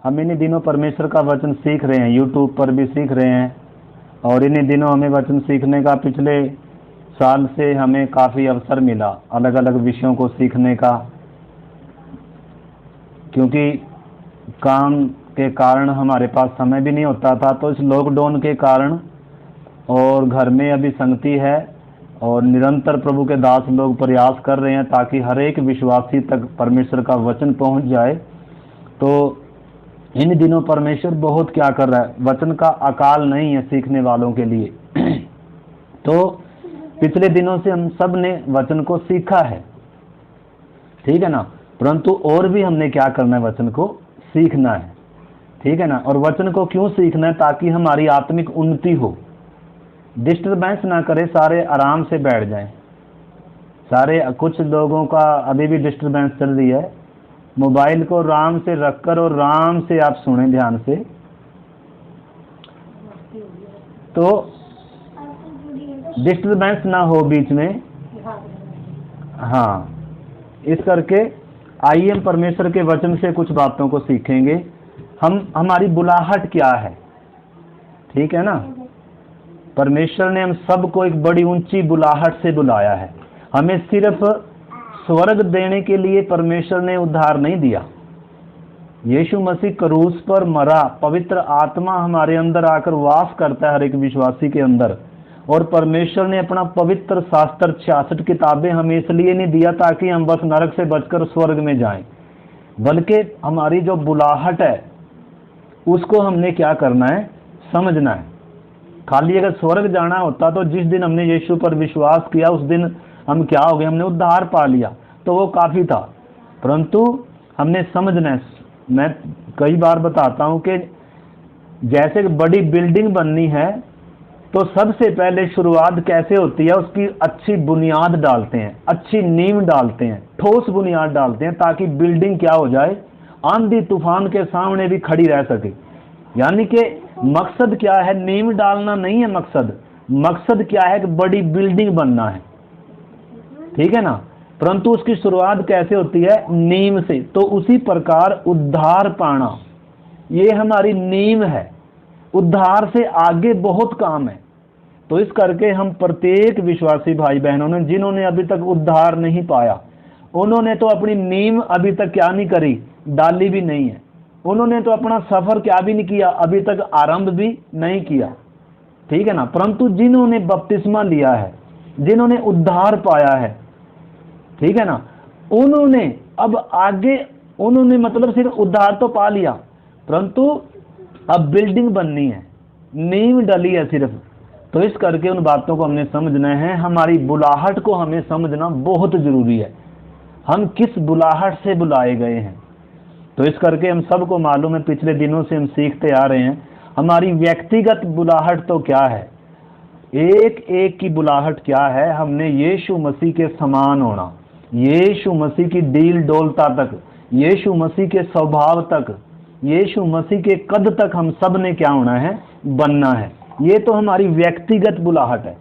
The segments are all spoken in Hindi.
हम इन्हीं दिनों परमेश्वर का वचन सीख रहे हैं, यूट्यूब पर भी सीख रहे हैं। और इन्हीं दिनों हमें वचन सीखने का पिछले साल से हमें काफ़ी अवसर मिला अलग अलग विषयों को सीखने का, क्योंकि काम के कारण हमारे पास समय भी नहीं होता था। तो इस लॉकडाउन के कारण और घर में अभी संगति है और निरंतर प्रभु के दास लोग प्रयास कर रहे हैं ताकि हर एक विश्वासी तक परमेश्वर का वचन पहुंच जाए। तो इन दिनों परमेश्वर बहुत क्या कर रहा है, वचन का अकाल नहीं है सीखने वालों के लिए। तो पिछले दिनों से हम सब ने वचन को सीखा है, ठीक है ना, परंतु और भी हमने क्या करना है, वचन को सीखना है, ठीक है ना। और वचन को क्यों सीखना है? ताकि हमारी आत्मिक उन्नति हो, डिस्टर्बेंस ना करे, सारे आराम से बैठ जाएं। सारे कुछ लोगों का अभी भी डिस्टर्बेंस चल रही है, मोबाइल को आराम से रखकर और आराम से आप सुने ध्यान से। तो डिस्टर्बेंस ना हो बीच में, हाँ। इस करके आइए हम परमेश्वर के वचन से कुछ बातों को सीखेंगे। हमारी बुलाहट क्या है, ठीक है ना। परमेश्वर ने हम सबको एक बड़ी ऊंची बुलाहट से बुलाया है। हमें सिर्फ स्वर्ग देने के लिए परमेश्वर ने उद्धार नहीं दिया। यीशु मसीह क्रूस पर मरा, पवित्र आत्मा हमारे अंदर आकर वास करता है हर एक विश्वासी के अंदर। और परमेश्वर ने अपना पवित्र शास्त्र 66 किताबें हमें इसलिए नहीं दिया ताकि हम बस नरक से बचकर स्वर्ग में जाएं, बल्कि हमारी जो बुलाहट है उसको हमने क्या करना है, समझना है। खाली अगर स्वर्ग जाना होता तो जिस दिन हमने यीशु पर विश्वास किया उस दिन हम क्या हो गए, हमने उद्धार पा लिया, तो वो काफ़ी था। परंतु हमने समझना है। मैं कई बार बताता हूँ कि जैसे बड़ी बिल्डिंग बननी है तो सबसे पहले शुरुआत कैसे होती है, उसकी अच्छी बुनियाद डालते हैं, अच्छी नींव डालते हैं, ठोस बुनियाद डालते हैं ताकि बिल्डिंग क्या हो जाए, आंधी तूफान के सामने भी खड़ी रह सके। यानी कि मकसद क्या है, नींव डालना नहीं है मकसद क्या है कि बड़ी बिल्डिंग बनना है, ठीक है ना। परंतु उसकी शुरुआत कैसे होती है, नींव से। तो उसी प्रकार उद्धार पाना ये हमारी नींव है। उद्धार से आगे बहुत काम है। तो इस करके हम प्रत्येक विश्वासी भाई बहनों ने, जिन्होंने अभी तक उद्धार नहीं पाया, उन्होंने तो अपनी नींव अभी तक क्या नहीं करी, डाली भी नहीं है। उन्होंने तो अपना सफर क्या भी नहीं किया, अभी तक आरंभ भी नहीं किया, ठीक है ना। परंतु जिन्होंने बपतिस्मा लिया है, जिन्होंने उद्धार पाया है, ठीक है ना, उन्होंने अब आगे, उन्होंने मतलब सिर्फ उद्धार तो पा लिया, परंतु अब बिल्डिंग बननी है, नींव डली है सिर्फ। तो इस करके उन बातों को हमने समझना है। हमारी बुलाहट को हमें समझना बहुत जरूरी है, हम किस बुलाहट से बुलाए गए हैं। तो इस करके हम सबको मालूम है, पिछले दिनों से हम सीखते आ रहे हैं, हमारी व्यक्तिगत बुलाहट तो क्या है, एक एक की बुलाहट क्या है। हमने यीशु मसीह के समान होना, यीशु मसीह की डील डोलता तक, यीशु मसीह के स्वभाव तक, यीशु मसीह के कद तक हम सब ने क्या होना है, बनना है। ये तो हमारी व्यक्तिगत बुलाहट है।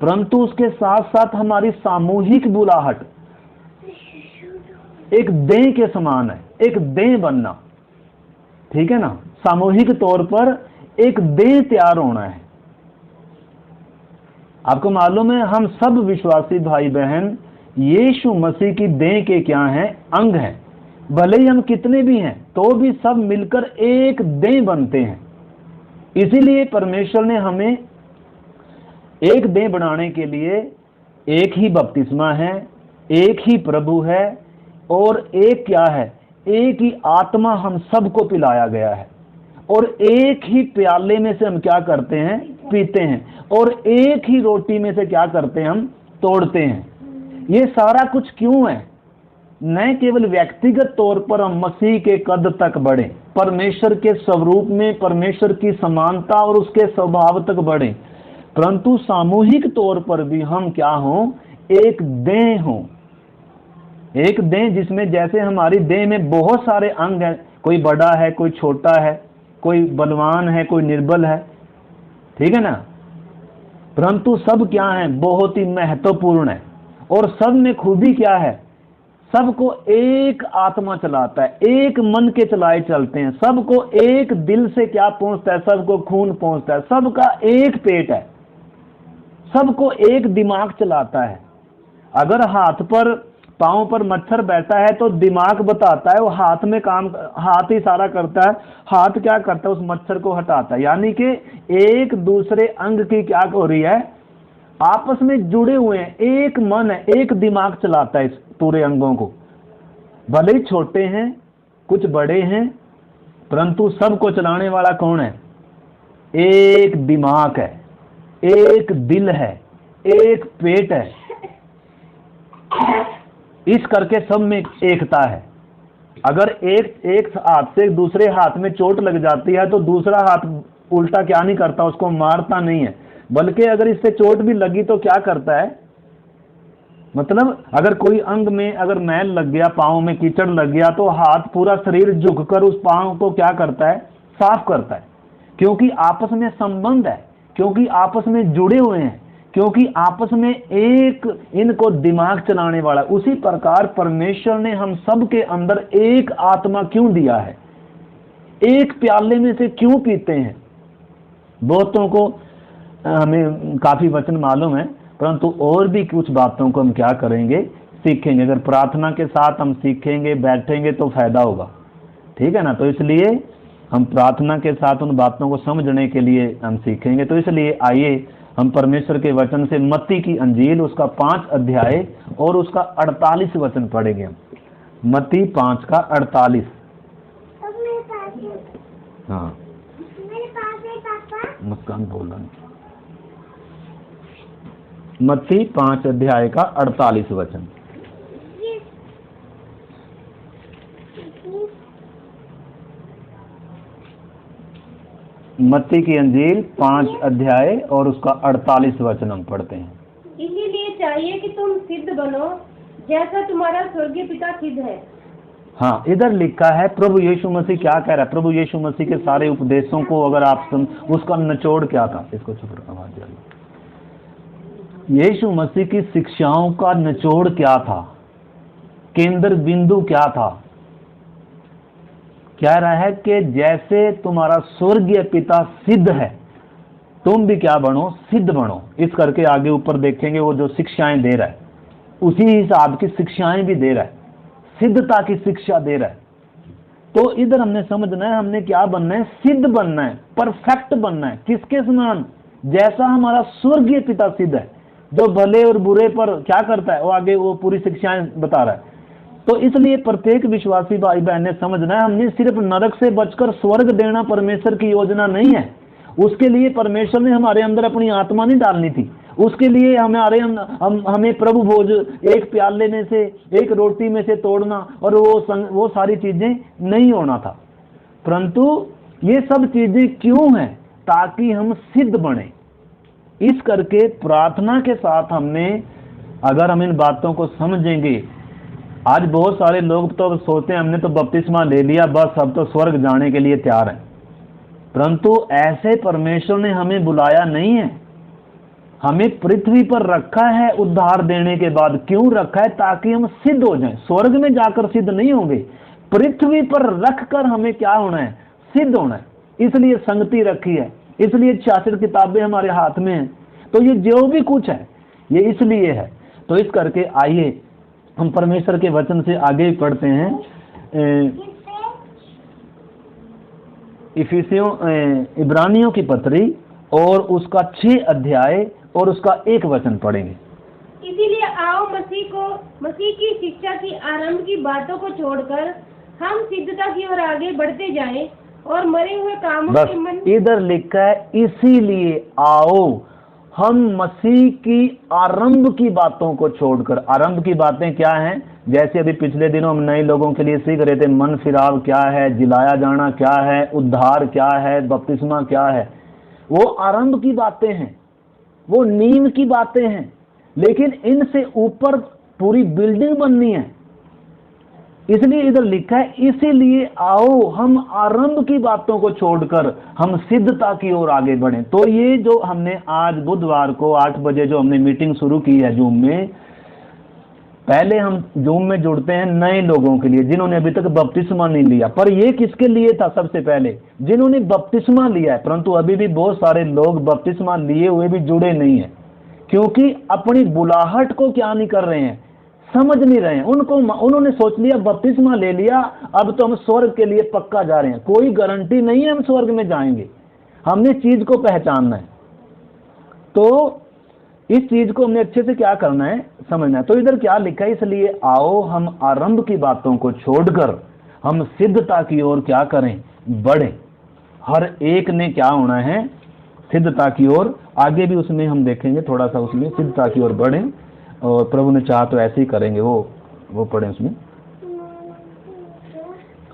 परंतु उसके साथ साथ हमारी सामूहिक बुलाहट एक देह के समान है, एक देह बनना, ठीक है ना। सामूहिक तौर पर एक देह तैयार होना है। आपको मालूम है, हम सब विश्वासी भाई बहन यीशु मसीह की देह के क्या हैं, अंग हैं। भले ही हम कितने भी हैं तो भी सब मिलकर एक देह बनते हैं। इसीलिए परमेश्वर ने हमें एक देह बनाने के लिए एक ही बपतिस्मा है, एक ही प्रभु है और एक क्या है, एक ही आत्मा हम सबको पिलाया गया है। और एक ही प्याले में से हम क्या करते हैं, पीते हैं, और एक ही रोटी में से क्या करते हैं, हम तोड़ते हैं। ये सारा कुछ क्यों है? न केवल व्यक्तिगत तौर पर हम मसीह के कद तक बढ़े, परमेश्वर के स्वरूप में, परमेश्वर की समानता और उसके स्वभाव तक बढ़े, परंतु सामूहिक तौर पर भी हम क्या हों, एक देह हों। एक देह जिसमें जैसे हमारी देह में बहुत सारे अंग हैं, कोई बड़ा है, कोई छोटा है, कोई बलवान है, कोई निर्बल है, ठीक है ना। परंतु सब क्या है, बहुत ही महत्वपूर्ण है। और सब में खूबी क्या है, सबको एक आत्मा चलाता है, एक मन के चलाए चलते हैं, सबको एक दिल से क्या पहुंचता है, सबको खून पहुंचता है, सबका एक पेट है, सबको एक दिमाग चलाता है। अगर हाथ पर पांव पर मच्छर बैठा है तो दिमाग बताता है, वो हाथ में काम, हाथ इशारा करता है, हाथ क्या करता है, उस मच्छर को हटाता है। यानी कि एक दूसरे अंग की क्या हो रही है, आपस में जुड़े हुए हैं, एक मन है, एक दिमाग चलाता है इस पूरे अंगों को। भले ही छोटे हैं, कुछ बड़े हैं, परंतु सबको चलाने वाला कौन है? एक दिमाग है, एक दिल है, एक पेट है। इस करके सब में एकता है। अगर एक हाथ से दूसरे हाथ में चोट लग जाती है तो दूसरा हाथ उल्टा क्या नहीं करता, उसको मारता नहीं है, बल्कि अगर इससे चोट भी लगी तो क्या करता है, मतलब अगर कोई अंग में अगर मैल लग गया, पांव में कीचड़ लग गया, तो हाथ पूरा शरीर झुककर उस पांव को क्या करता है, साफ करता है। क्योंकि आपस में संबंध है, क्योंकि आपस में जुड़े हुए हैं, क्योंकि आपस में एक इनको दिमाग चलाने वाला। उसी प्रकार परमेश्वर ने हम सब के अंदर एक आत्मा क्यों दिया है, एक प्याले में से क्यों पीते हैं। बहुतों को हमें काफी वचन मालूम है, परंतु और भी कुछ बातों को हम क्या करेंगे, सीखेंगे। अगर प्रार्थना के साथ हम सीखेंगे, बैठेंगे तो फायदा होगा, ठीक है ना। तो इसलिए हम प्रार्थना के साथ उन बातों को समझने के लिए हम सीखेंगे। तो इसलिए आइए हम परमेश्वर के वचन से मत्ती की अंजील उसका 5 अध्याय और उसका 48 वचन पढ़ेंगे हम। मत्ती 5 का 48। हाँ मुस्कान बोल रहा, मत्ती 5 अध्याय का 48 वचन। मत्ती की अंजील 5 अध्याय और उसका 48 वचन हम पढ़ते हैं। इसीलिए चाहिए कि तुम सिद्ध बनो जैसा तुम्हारा स्वर्गीय पिता सिद्ध है। हाँ, इधर लिखा है प्रभु यीशु मसीह क्या कह रहा है। प्रभु यीशु मसीह के सारे उपदेशों को अगर आप सुन, उसका निचोड़ क्या था, इसको चुप रखो, आवाज आ रही। यीशु मसीह की शिक्षाओं का निचोड़ क्या था, केंद्र बिंदु क्या था? कह रहा है कि जैसे तुम्हारा स्वर्गीय पिता सिद्ध है, तुम भी क्या बनो, सिद्ध बनो। इस करके आगे ऊपर देखेंगे वो जो शिक्षाएं दे रहा है, उसी हिसाब की शिक्षाएं भी दे रहा है, सिद्धता की शिक्षा दे रहा है। तो इधर हमने समझना है, हमने क्या बनना है, सिद्ध बनना है, परफेक्ट बनना है। किसके समान? जैसा हमारा स्वर्गीय पिता सिद्ध है, जो भले और बुरे पर क्या करता है, वो आगे वो पूरी शिक्षाएं बता रहा है। तो इसलिए प्रत्येक विश्वासी भाई बहन ने समझना है, हमने सिर्फ नरक से बचकर स्वर्ग देना परमेश्वर की योजना नहीं है। उसके लिए परमेश्वर ने हमारे अंदर अपनी आत्मा नहीं डालनी थी। उसके लिए हमें प्रभु भोज एक प्याले में से, एक रोटी में से तोड़ना और वो सारी चीजें नहीं होना था। परंतु ये सब चीजें क्यों हैं? ताकि हम सिद्ध बने। इस करके प्रार्थना के साथ हमने, अगर हम इन बातों को समझेंगे, आज बहुत सारे लोग तो सोचते हैं हमने तो बपतिस्मा ले लिया, बस अब तो स्वर्ग जाने के लिए तैयार हैं। परंतु ऐसे परमेश्वर ने हमें बुलाया नहीं है। हमें पृथ्वी पर रखा है उद्धार देने के बाद। क्यों रखा है? ताकि हम सिद्ध हो जाएं। स्वर्ग में जाकर सिद्ध नहीं होंगे, पृथ्वी पर रखकर हमें क्या होना है, सिद्ध होना है। इसलिए संगति रखी है, इसलिए 66 किताबें हमारे हाथ में हैं। तो ये जो भी कुछ है ये इसलिए है। तो इस करके आइए हम परमेश्वर के वचन से आगे पढ़ते हैं। इब्रानियों की पत्री और उसका 6 अध्याय और उसका 1 वचन पढ़ेंगे। इसीलिए आओ मसीह की शिक्षा की आरंभ की बातों को छोड़कर हम सिद्धता की ओर आगे बढ़ते जाएं और मरे हुए कामों के मन। इधर लिखा है इसीलिए आओ हम मसीह की आरंभ की बातों को छोड़कर। आरंभ की बातें क्या हैं? जैसे अभी पिछले दिनों हम नए लोगों के लिए सीख रहे थे, मन फिराव क्या है, जिलाया जाना क्या है, उद्धार क्या है, बपतिस्मा क्या है। वो आरंभ की बातें हैं, वो नींव की बातें हैं। लेकिन इनसे ऊपर पूरी बिल्डिंग बननी है। इसलिए इधर लिखा है इसीलिए आओ हम आरंभ की बातों को छोड़कर हम सिद्धता की ओर आगे बढ़ें। तो ये जो हमने आज बुधवार को 8 बजे जो हमने मीटिंग शुरू की है जूम में, पहले हम जूम में जुड़ते हैं नए लोगों के लिए जिन्होंने अभी तक बपतिस्मा नहीं लिया, पर ये किसके लिए था? सबसे पहले जिन्होंने बपतिस्मा लिया है। परंतु अभी भी बहुत सारे लोग बपतिस्मा लिए हुए भी जुड़े नहीं है, क्योंकि अपनी बुलाहट को क्या नहीं कर रहे हैं, समझ नहीं रहे हैं। उन्होंने सोच लिया बपतिस्मा ले लिया, अब तो हम स्वर्ग के लिए पक्का जा रहे हैं। कोई गारंटी नहीं है हम स्वर्ग में जाएंगे, हमने चीज को पहचानना है। तो इस चीज को हमने अच्छे से क्या करना है, समझना है। तो इधर क्या लिखा है, इसलिए आओ हम आरंभ की बातों को छोड़कर हम सिद्धता की ओर क्या करें, बढ़ें। हर एक ने क्या होना है, सिद्धता की ओर। आगे भी उसमें हम देखेंगे थोड़ा सा, उसमें सिद्धता की ओर बढ़ें, और प्रभु ने चाहा तो ऐसे ही करेंगे। वो पढ़ें, उसमें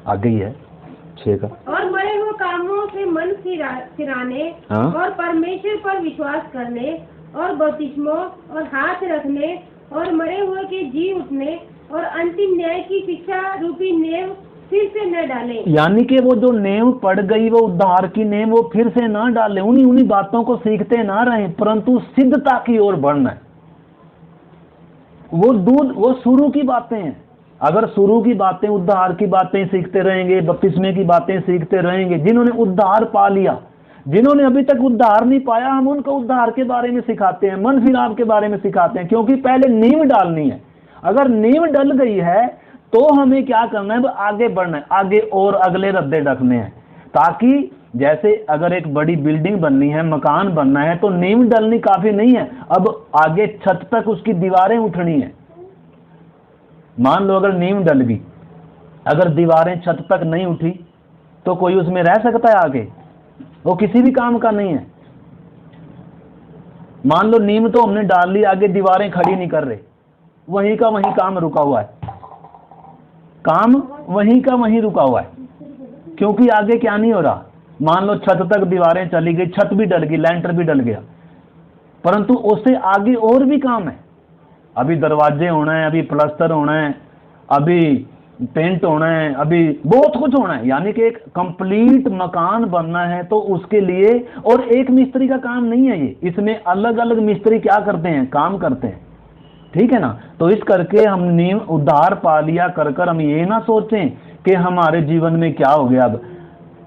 आगे ही है 6 का। और मरे हुए कामों से मन फिराने, हाँ? और परमेश्वर पर विश्वास करने, और बपतिस्मों और हाथ रखने, और मरे हुए के जी उठने, और अंतिम न्याय की शिक्षा रूपी नेव फिर से न डालें। यानी कि वो जो नेव पड़ गई, वो उद्धार की नेव, वो फिर से ना डालें। उन्हीं बातों को सीखते ना रहें, परंतु सिद्धता की ओर बढ़ना है। वो शुरू की बातें हैं। अगर शुरू की बातें, उद्धार की बातें सीखते रहेंगे, बपतिस्मे की बातें सीखते रहेंगे, जिन्होंने उद्धार पा लिया, जिन्होंने अभी तक उद्धार नहीं पाया, हम उनको उद्धार के बारे में सिखाते हैं, मन फिराव के बारे में सिखाते हैं, क्योंकि पहले नींव डालनी है। अगर नींव डल गई है तो हमें क्या करना है, आगे बढ़ना है, आगे और अगले रद्दे रखने हैं। ताकि जैसे अगर एक बड़ी बिल्डिंग बननी है, मकान बनना है, तो नींव डलनी काफी नहीं है, अब आगे छत तक उसकी दीवारें उठनी है। मान लो अगर नींव डल गई, अगर दीवारें छत तक नहीं उठी, तो कोई उसमें रह सकता है आगे? वो किसी भी काम का नहीं है। मान लो नींव तो हमने डाल ली, आगे दीवारें खड़ी नहीं कर रहे, वहीं का वहीं काम रुका हुआ है, काम वहीं का वहीं रुका हुआ है, क्योंकि आगे क्या नहीं हो रहा। मान लो छत तक दीवारें चली गई, छत भी डल गई, लेंटर भी डल गया, परंतु उससे आगे और भी काम है। अभी दरवाजे होना है, अभी प्लास्टर होना है, अभी पेंट होना है, अभी बहुत कुछ होना है। यानी कि एक कंप्लीट मकान बनना है, तो उसके लिए और एक मिस्त्री का काम नहीं है ये, इसमें अलग अलग मिस्त्री क्या करते हैं, काम करते हैं। ठीक है ना। तो इस करके हम नींव उद्धार पा लिया कर हम ये ना सोचें कि हमारे जीवन में क्या हो गया, अब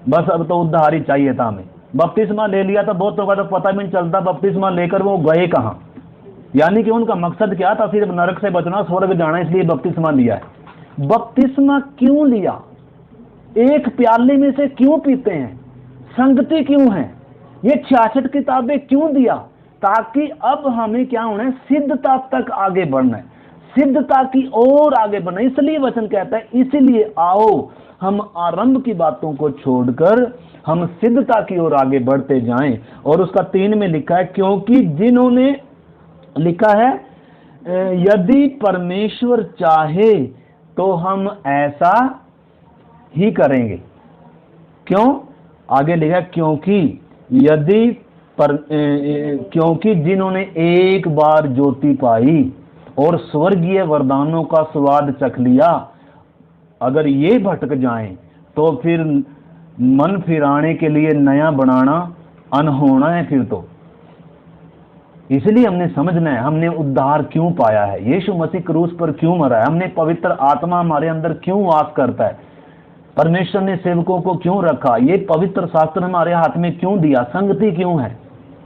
बस अब तो उद्धार ही चाहिए था हमें। बपतिस्मा ले लिया तो बहुतों का तो पता भी नहीं चलता बपतिस्मा लेकर वो गए कहाँ। यानी कि उनका मकसद क्या था, सिर्फ नरक से बचना, स्वर्ग जाना, इसलिए बपतिस्मा लिया है। बपतिस्मा क्यों लिया, एक प्याले में से क्यों पीते हैं, संगति क्यों है, ये 66 किताबें क्यों दिया, ताकि अब हमें क्या होना है, सिद्धता तक आगे बढ़ना है, सिद्धता की ओर आगे बढ़ना। इसलिए वचन कहता है, इसलिए आओ हम आरंभ की बातों को छोड़कर हम सिद्धता की ओर आगे बढ़ते जाएं। और उसका 3 में लिखा है, क्योंकि जिन्होंने, लिखा है यदि परमेश्वर चाहे तो हम ऐसा ही करेंगे। क्यों? आगे लिखा, क्योंकि जिन्होंने एक बार ज्योति पाई और स्वर्गीय वरदानों का स्वाद चख लिया, अगर ये भटक जाएं तो फिर मन फिराने के लिए नया बनाना अनहोना है फिर तो। इसलिए हमने समझना है, हमने उद्धार क्यों पाया है, यीशु मसीह क्रूस पर क्यों मरा है, हमने पवित्र आत्मा हमारे अंदर क्यों वास करता है, परमेश्वर ने सेवकों को क्यों रखा, ये पवित्र शास्त्र हमारे हाथ में क्यों दिया, संगति क्यों है,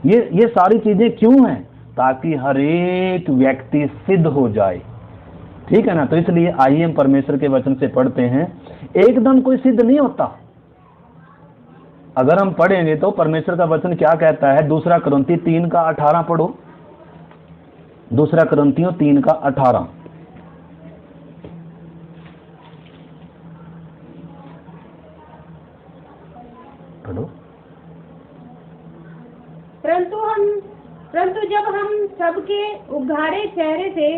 ये सारी चीजें क्यों हैं, ताकि हर एक व्यक्ति सिद्ध हो जाए। ठीक है ना। तो इसलिए आइए हम परमेश्वर के वचन से पढ़ते हैं। एकदम कोई सिद्ध नहीं होता। अगर हम पढ़ेंगे तो परमेश्वर का वचन क्या कहता है, 2 कुरिन्थियों 3:18 पढ़ो। 2 कुरिन्थियों 3:18 पढ़ो। परंतु जब हम सबके उघाड़े चेहरे से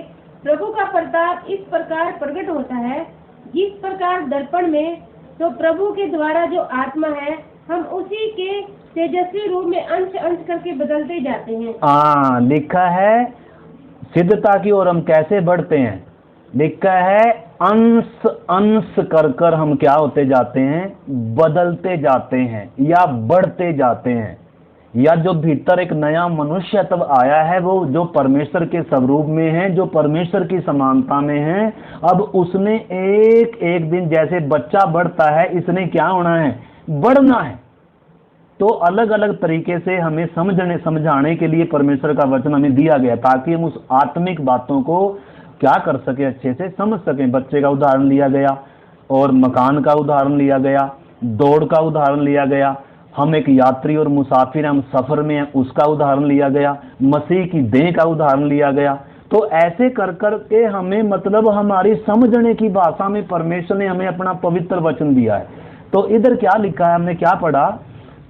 प्रभु का प्रताप इस प्रकार प्रकट होता है, जिस प्रकार दर्पण में, तो प्रभु के द्वारा जो आत्मा है, हम उसी के तेजस्वी रूप में अंश अंश करके बदलते जाते हैं। लिखा है सिद्धता की ओर हम कैसे बढ़ते हैं, लिखा है अंश अंश कर हम क्या होते जाते हैं, बदलते जाते हैं या बढ़ते जाते हैं। या जो भीतर एक नया मनुष्य तब आया है, वो जो परमेश्वर के स्वरूप में है, जो परमेश्वर की समानता में है, अब उसने एक एक दिन जैसे बच्चा बढ़ता है, इसने क्या होना है, बढ़ना है। तो अलग अलग तरीके से हमें समझाने के लिए परमेश्वर का वचन हमें दिया गया, ताकि हम उस आत्मिक बातों को क्या कर सके, अच्छे से समझ सकें। बच्चे का उदाहरण लिया गया, और मकान का उदाहरण लिया गया, दौड़ का उदाहरण लिया गया, हम एक यात्री और मुसाफिर, हम सफर में हैं, उसका उदाहरण लिया गया, मसीह की देह का उदाहरण लिया गया। तो ऐसे कर कर के हमें मतलब हमारी समझने की भाषा में परमेश्वर ने हमें अपना पवित्र वचन दिया है। तो इधर क्या लिखा है, हमने क्या पढ़ा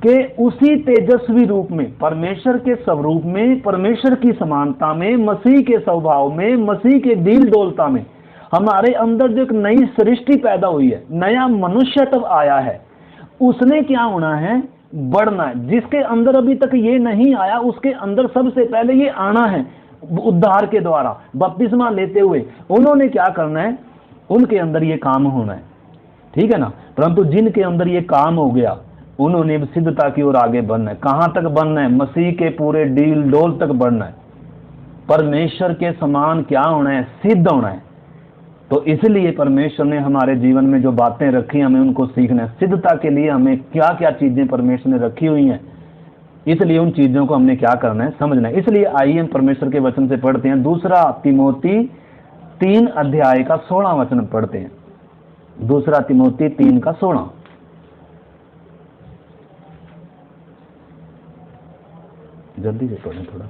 कि उसी तेजस्वी रूप में, परमेश्वर के स्वरूप में, परमेश्वर की समानता में, मसीह के स्वभाव में, मसीह के डील डोलता में हमारे अंदर जो एक नई सृष्टि पैदा हुई है, नया मनुष्य तब आया है, उसने क्या होना है, बढ़ना है। जिसके अंदर अभी तक ये नहीं आया, उसके अंदर सबसे पहले ये आना है उद्धार के द्वारा, बपतिस्मा लेते हुए उन्होंने क्या करना है, उनके अंदर ये काम होना है, ठीक है ना। परंतु जिनके अंदर ये काम हो गया, उन्होंने सिद्धता की ओर आगे बढ़ना है। कहां तक बढ़ना है, मसीह के पूरे डील डोल तक बढ़ना है, परमेश्वर के समान क्या होना है, सिद्ध होना है। तो इसलिए परमेश्वर ने हमारे जीवन में जो बातें रखी, हमें उनको सीखना है। सिद्धता के लिए हमें क्या क्या चीजें परमेश्वर ने रखी हुई हैं, इसलिए उन चीजों को हमने क्या करना है, समझना है। इसलिए आइए हम परमेश्वर के वचन से पढ़ते हैं, 2 तिमोथी 3 अध्याय का 16 वचन पढ़ते हैं। 2 तिमोथी 3 का 16। जल्दी से पढ़ें थोड़ा।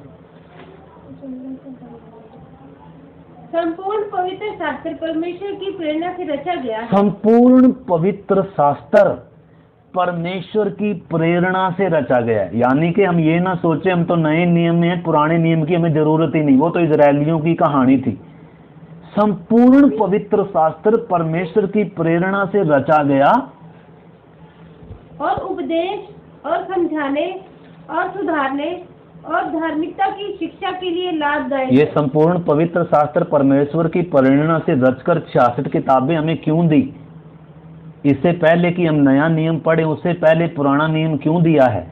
संपूर्ण पवित्र शास्त्र परमेश्वर की प्रेरणा से रचा गया है। संपूर्ण पवित्र शास्त्र परमेश्वर की प्रेरणा से रचा गया है। यानी कि हम ये ना सोचे हम तो नए नियम में हैं, पुराने नियम की हमें जरूरत ही नहीं, वो तो इजरायलियों की कहानी थी। संपूर्ण पवित्र शास्त्र परमेश्वर की प्रेरणा से रचा गया और उपदेश और समझाने और सुधारने और धार्मिकता की शिक्षा के लिए लाभदायक। ये संपूर्ण पवित्र शास्त्र परमेश्वर की प्रेरणा से रचकर 66 किताबें हमें क्यों दी? इससे पहले कि हम नया नियम पढ़े, उससे पहले पुराना नियम क्यों दिया है?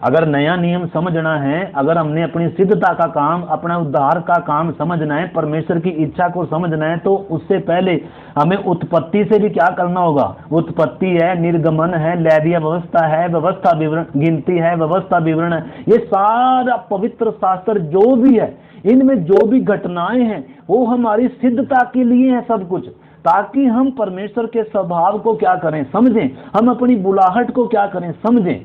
अगर नया नियम समझना है, अगर हमने अपनी सिद्धता का काम, अपना उद्धार का काम समझना है, परमेश्वर की इच्छा को समझना है, तो उससे पहले हमें उत्पत्ति से भी क्या करना होगा। उत्पत्ति है, निर्गमन है, लैविया व्यवस्था है, व्यवस्था विवरण, गिनती है, व्यवस्था विवरण है, ये सारा पवित्र शास्त्र जो भी है, इनमें जो भी घटनाएं हैं वो हमारी सिद्धता के लिए है सब कुछ, ताकि हम परमेश्वर के स्वभाव को क्या करें, समझें, हम अपनी बुलाहट को क्या करें, समझें।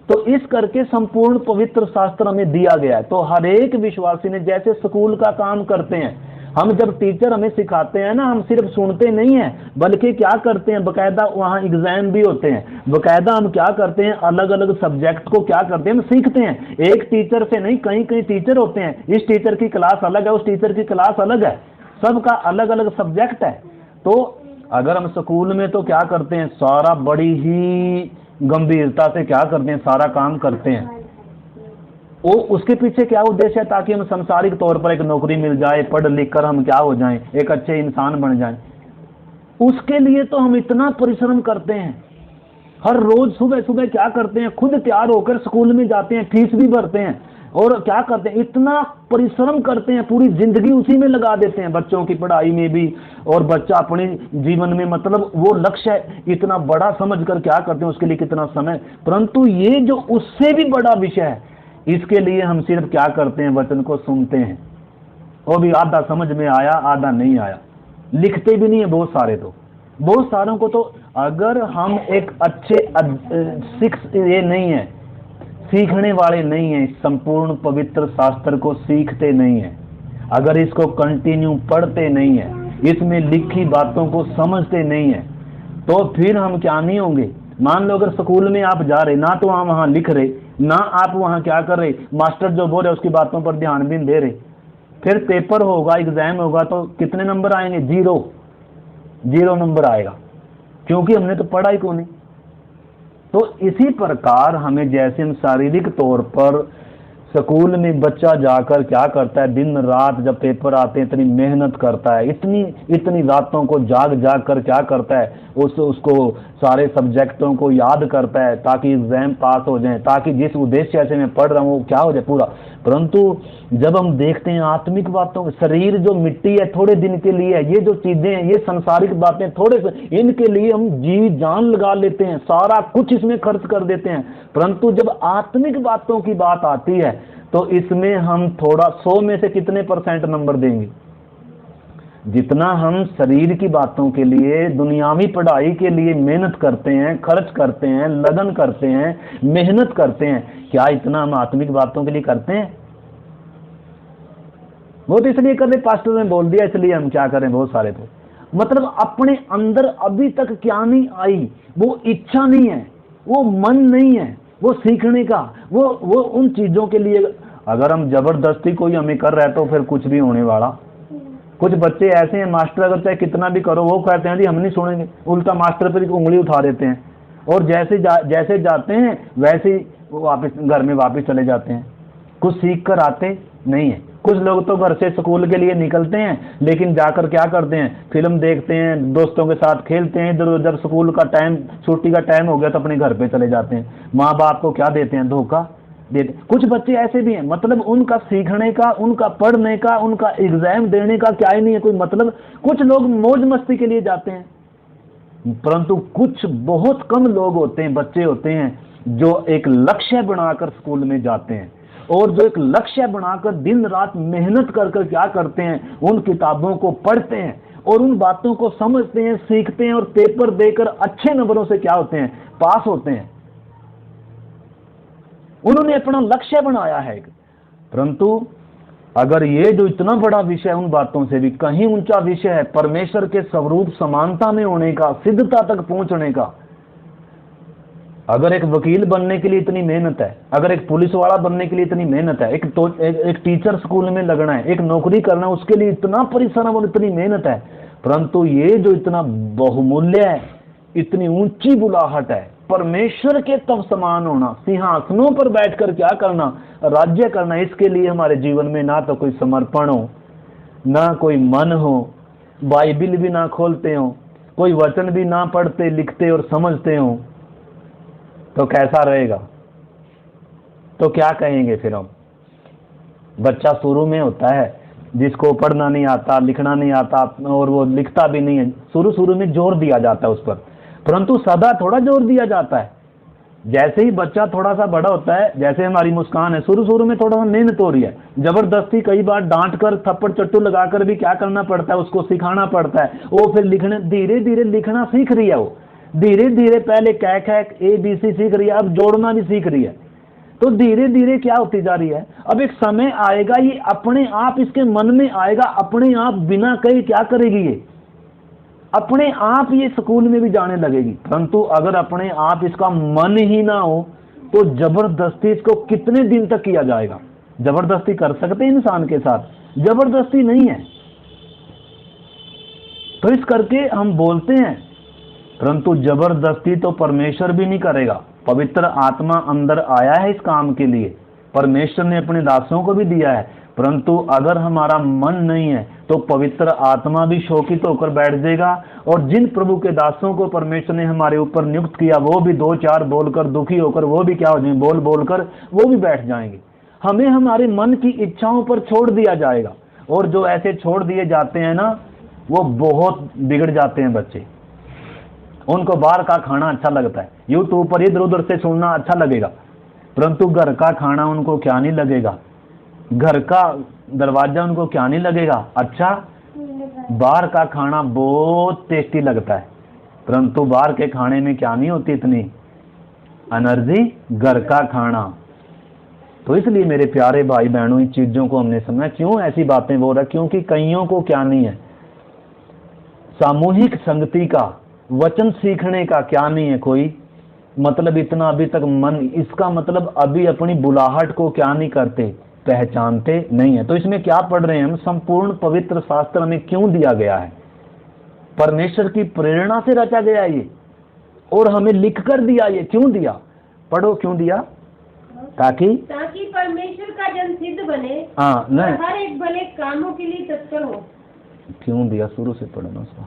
तो इस करके संपूर्ण पवित्र शास्त्र हमें दिया गया है। तो हर एक विश्वासी ने, जैसे स्कूल का काम करते हैं, हम जब टीचर हमें सिखाते हैं ना, हम सिर्फ सुनते नहीं हैं, बल्कि क्या करते हैं, बकायदा वहाँ एग्जाम भी होते हैं, बकायदा हम क्या करते हैं, अलग अलग सब्जेक्ट को क्या करते हैं, हम सीखते हैं। एक टीचर से नहीं, कई कई टीचर होते हैं, इस टीचर की क्लास अलग है, उस टीचर की क्लास अलग है, सबका अलग अलग सब्जेक्ट है। तो अगर हम स्कूल में तो क्या करते हैं, सारा बड़ी ही गंभीरता से क्या करते हैं, सारा काम करते हैं। वो उसके पीछे क्या उद्देश्य है, ताकि हम सांसारिक तौर पर एक नौकरी मिल जाए, पढ़ लिख कर हम क्या हो जाएं, एक अच्छे इंसान बन जाएं। उसके लिए तो हम इतना परिश्रम करते हैं, हर रोज सुबह सुबह क्या करते हैं, खुद तैयार होकर स्कूल में जाते हैं, फीस भी भरते हैं, और क्या करते हैं, इतना परिश्रम करते हैं, पूरी जिंदगी उसी में लगा देते हैं, बच्चों की पढ़ाई में भी, और बच्चा अपने जीवन में मतलब वो लक्ष्य इतना बड़ा समझकर क्या करते हैं, उसके लिए कितना समय। परंतु ये जो उससे भी बड़ा विषय है, इसके लिए हम सिर्फ क्या करते हैं, वचन को सुनते हैं, वो भी आधा समझ में आया, आधा नहीं आया, लिखते भी नहीं है बहुत सारे। तो बहुत सारों को तो अगर हम एक अच्छे ये नहीं है, सीखने वाले नहीं है, संपूर्ण पवित्र शास्त्र को सीखते नहीं है, अगर इसको कंटिन्यू पढ़ते नहीं है, इसमें लिखी बातों को समझते नहीं है, तो फिर हम क्या नहीं होंगे। मान लो अगर स्कूल में आप जा रहे, ना तो आप वहां लिख रहे, ना आप वहां क्या कर रहे, मास्टर जो बोल रहे उसकी बातों पर ध्यान भी दे रहे, फिर पेपर होगा, एग्जाम होगा, तो कितने नंबर आएंगे, 0 नंबर आएगा, क्योंकि हमने तो पढ़ा ही क्यों नहीं। तो इसी प्रकार हमें, जैसे हम शारीरिक तौर पर स्कूल में बच्चा जाकर क्या करता है, दिन रात जब पेपर आते हैं इतनी मेहनत करता है, इतनी इतनी रातों को जाग जाग कर क्या करता है, उसको सारे सब्जेक्टों को याद करता है ताकि एग्जाम पास हो जाए, ताकि जिस उद्देश्य से मैं पढ़ रहा हूँ वो क्या हो जाए पूरा। परंतु जब हम देखते हैं आत्मिक बातों, शरीर जो मिट्टी है थोड़े दिन के लिए है, ये जो चीजें हैं, ये संसारिक बातें थोड़े, इनके लिए हम जी जान लगा लेते हैं, सारा कुछ इसमें खर्च कर देते हैं। परंतु जब आत्मिक बातों की बात आती है तो इसमें हम थोड़ा 100 में से कितने % नंबर देंगे? जितना हम शरीर की बातों के लिए, दुनियावी पढ़ाई के लिए मेहनत करते हैं, खर्च करते हैं, लगन करते हैं, मेहनत करते हैं, क्या इतना हम आत्मिक बातों के लिए करते हैं? वो तो इसलिए कर रहे, पास्टर ने बोल दिया इसलिए हम क्या करें, बहुत सारे तो मतलब अपने अंदर अभी तक क्या नहीं आई, वो इच्छा नहीं है, वो मन नहीं है, वो सीखने का, वो उन चीजों के लिए अगर हम जबरदस्ती कोई हमें कर रहा है तो फिर कुछ भी होने वाला। कुछ बच्चे ऐसे हैं, मास्टर अगर चाहे कितना भी करो वो कहते हैं जी हम नहीं सुनेंगे, उल्टा मास्टर पर उंगली उठा देते हैं, और जैसे जाते हैं वैसे ही वो वापस घर में वापस चले जाते हैं, कुछ सीख कर आते नहीं है। कुछ लोग तो घर से स्कूल के लिए निकलते हैं लेकिन जाकर क्या करते हैं, फिल्म देखते हैं, दोस्तों के साथ खेलते हैं, इधर उधर, स्कूल का टाइम, छुट्टी का टाइम हो गया तो अपने घर पे चले जाते हैं। माँ बाप को क्या देते हैं, धोखा देते। कुछ बच्चे ऐसे भी हैं, मतलब उनका सीखने का, उनका पढ़ने का, उनका एग्जाम देने का क्या ही नहीं है कोई मतलब। कुछ लोग मौज मस्ती के लिए जाते हैं, परंतु कुछ बहुत कम लोग होते हैं, बच्चे होते हैं जो एक लक्ष्य बनाकर स्कूल में जाते हैं, और जो एक लक्ष्य बनाकर दिन रात मेहनत कर कर क्या करते हैं, उन किताबों को पढ़ते हैं और उन बातों को समझते हैं, सीखते हैं, और पेपर देकर अच्छे नंबरों से क्या होते हैं, पास होते हैं। उन्होंने अपना लक्ष्य बनाया है। परंतु अगर ये जो इतना बड़ा विषय है, उन बातों से भी कहीं ऊंचा विषय है, परमेश्वर के स्वरूप समानता में होने का, सिद्धता तक पहुंचने का। अगर एक वकील बनने के लिए इतनी मेहनत है, अगर एक पुलिस वाला बनने के लिए इतनी मेहनत है, एक टीचर स्कूल में लगना है, एक नौकरी करना है, उसके लिए इतना परिश्रम और इतनी मेहनत है, परंतु ये जो इतना बहुमूल्य है, इतनी ऊंची बुलाहट है, परमेश्वर के तब समान होना, सिंहासनों पर बैठकर क्या करना, राज्य करना, इसके लिए हमारे जीवन में ना तो कोई समर्पण हो, ना कोई मन हो, बाइबिल भी ना खोलते हो, कोई वचन भी ना पढ़ते लिखते और समझते हो, तो कैसा रहेगा? तो क्या कहेंगे फिर हम? बच्चा शुरू में होता है जिसको पढ़ना नहीं आता, लिखना नहीं आता, और वो लिखता भी नहीं है, शुरू में जोर दिया जाता है उस पर, परंतु सदा थोड़ा जोर दिया जाता है। जैसे ही बच्चा थोड़ा सा बड़ा होता है, जैसे हमारी मुस्कान है, शुरू में थोड़ा सा मेहनत हो रही है, जबरदस्ती कई बार डांट कर, थप्पड़ चट्टू लगाकर भी क्या करना पड़ता है, उसको सिखाना पड़ता है। वो फिर लिखने, धीरे धीरे लिखना सीख रही है, वो धीरे धीरे पहले कैक ABC सीख रही है, अब जोड़ना भी सीख रही है। तो धीरे धीरे क्या होती जा रही है, अब एक समय आएगा ये अपने आप इसके मन में आएगा, अपने आप बिना कहे क्या करेगी, ये अपने आप ये स्कूल में भी जाने लगेगी। परंतु अगर अपने आप इसका मन ही ना हो तो जबरदस्ती इसको कितने दिन तक किया जाएगा? जबरदस्ती कर सकते हैं इंसान के साथ, जबरदस्ती नहीं है। तो इस करके हम बोलते हैं, परंतु जबरदस्ती तो परमेश्वर भी नहीं करेगा। पवित्र आत्मा अंदर आया है इस काम के लिए, परमेश्वर ने अपने दासों को भी दिया है, परंतु अगर हमारा मन नहीं है तो पवित्र आत्मा भी शोकित होकर बैठ जाएगा, और जिन प्रभु के दासों को परमेश्वर ने हमारे ऊपर नियुक्त किया वो भी 2-4 बोलकर दुखी होकर वो भी क्या हो जाएंगे, बोलकर वो भी बैठ जाएंगे। हमें हमारे मन की इच्छाओं पर छोड़ दिया जाएगा, और जो ऐसे छोड़ दिए जाते हैं ना, वो बहुत बिगड़ जाते हैं बच्चे। उनको बाहर का खाना अच्छा लगता है, यूट्यूब पर इधर उधर से सुनना अच्छा लगेगा, परंतु घर का खाना उनको क्या नहीं लगेगा, घर का दरवाजा उनको क्या नहीं लगेगा अच्छा। बाहर का खाना बहुत टेस्टी लगता है, परंतु बाहर के खाने में क्या नहीं होती इतनी एनर्जी, घर का खाना। तो इसलिए मेरे प्यारे भाई बहनों, इन चीजों को हमने समझा। क्यों ऐसी बातें बोल रहा, क्योंकि कईयों को क्या नहीं है, सामूहिक संगति का, वचन सीखने का क्या नहीं है कोई मतलब, इतना अभी तक मन, इसका मतलब अभी अपनी बुलाहट को क्या नहीं करते, पहचानते नहीं है। तो इसमें क्या पढ़ रहे हैं हम, संपूर्ण पवित्र शास्त्र हमें क्यों दिया गया है, परमेश्वर की प्रेरणा से रचा गया ये, और हमें लिख कर दिया ये, क्यों दिया, पढ़ो, क्यों दिया, ताकि परमेश्वर का जन सिद्ध बने हाँ और नहीं, हर एक भले कामों के लिए तत्पर हो। क्यों दिया, शुरू से पढ़ना उसको।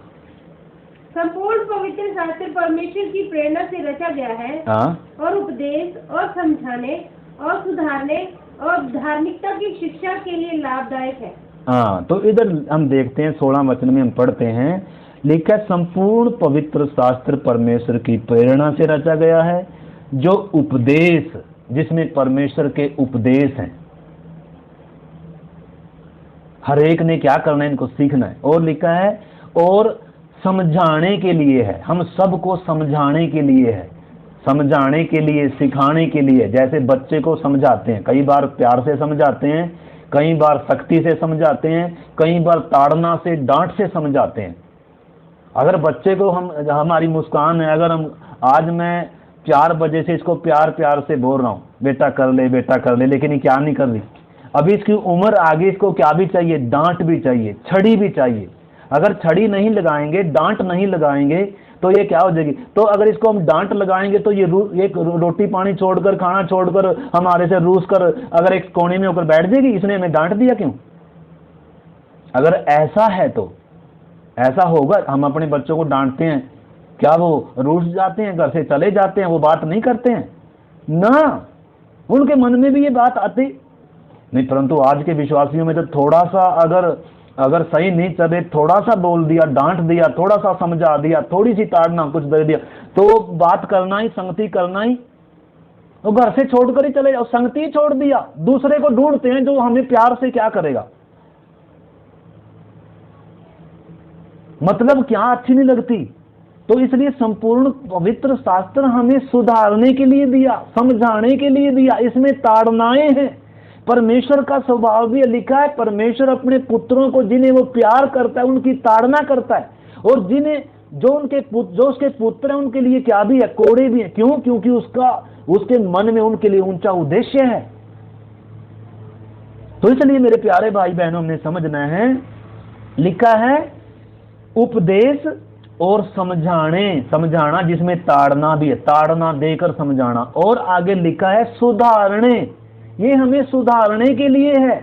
संपूर्ण पवित्र शास्त्र परमेश्वर की प्रेरणा से रचा गया है हाँ और उपदेश और समझाने और सुधारने और धार्मिकता की शिक्षा के लिए लाभदायक है। हाँ, तो इधर हम देखते हैं 16 वचन में हम पढ़ते हैं, लिखा है संपूर्ण पवित्र शास्त्र परमेश्वर की प्रेरणा से रचा गया है, जो उपदेश, जिसमें परमेश्वर के उपदेश हैं। हर एक ने क्या करना है, इनको सीखना है। और लिखा है और समझाने के लिए है, हम सबको समझाने के लिए है, समझाने के लिए, सिखाने के लिए। जैसे बच्चे को समझाते हैं, कई बार प्यार से समझाते हैं, कई बार सख्ती से समझाते हैं, कई बार ताड़ना से, डांट से समझाते हैं। अगर बच्चे को हमारी मुस्कान है, अगर हम आज मैं 4 बजे से इसको प्यार प्यार से बोल रहा हूँ, बेटा कर ले, बेटा कर ले, लेकिन ये क्या नहीं कर रही। अभी इसकी उम्र आगे, इसको क्या भी चाहिए, डांट भी चाहिए, छड़ी भी चाहिए। अगर छड़ी नहीं लगाएंगे, डांट नहीं लगाएंगे, तो ये क्या हो जाएगी। तो अगर इसको हम डांट लगाएंगे तो ये एक रोटी पानी छोड़कर, खाना छोड़कर, हमारे से रूस कर अगर एक कोने में होकर बैठ जाएगी, इसने हमें डांट दिया क्यों। अगर ऐसा है तो ऐसा होगा। हम अपने बच्चों को डांटते हैं, क्या वो रूस जाते हैं, घर से चले जाते हैं, वो बात नहीं करते हैं ना, उनके मन में भी ये बात आती नहीं। परंतु आज के विश्वासियों में तो थोड़ा सा अगर सही नहीं चले, थोड़ा सा बोल दिया, डांट दिया, थोड़ा सा समझा दिया, थोड़ी सी ताड़ना कुछ दे दिया, तो बात करना ही, संगति करना ही, वो घर से छोड़कर ही चले जाओ। संगति छोड़ दिया, दूसरे को ढूंढते हैं जो हमें प्यार से क्या करेगा। मतलब क्या अच्छी नहीं लगती। तो इसलिए संपूर्ण पवित्र शास्त्र हमें सुधारने के लिए दिया, समझाने के लिए दिया। इसमें ताड़नाएं हैं। परमेश्वर का स्वभाव भी लिखा है, परमेश्वर अपने पुत्रों को जिन्हें वो प्यार करता है उनकी ताड़ना करता है, और जिन्हें जो उसके पुत्र हैं उनके लिए क्या भी है, कोड़े भी है। क्यों? क्योंकि उसके मन में उनके लिए ऊंचा उद्देश्य है। तो इसलिए मेरे प्यारे भाई बहनों, हमने समझना है, लिखा है उपदेश और समझाना, जिसमें ताड़ना भी है, ताड़ना देकर समझाना। और आगे लिखा है सुधारने, ये हमें सुधारने के लिए है।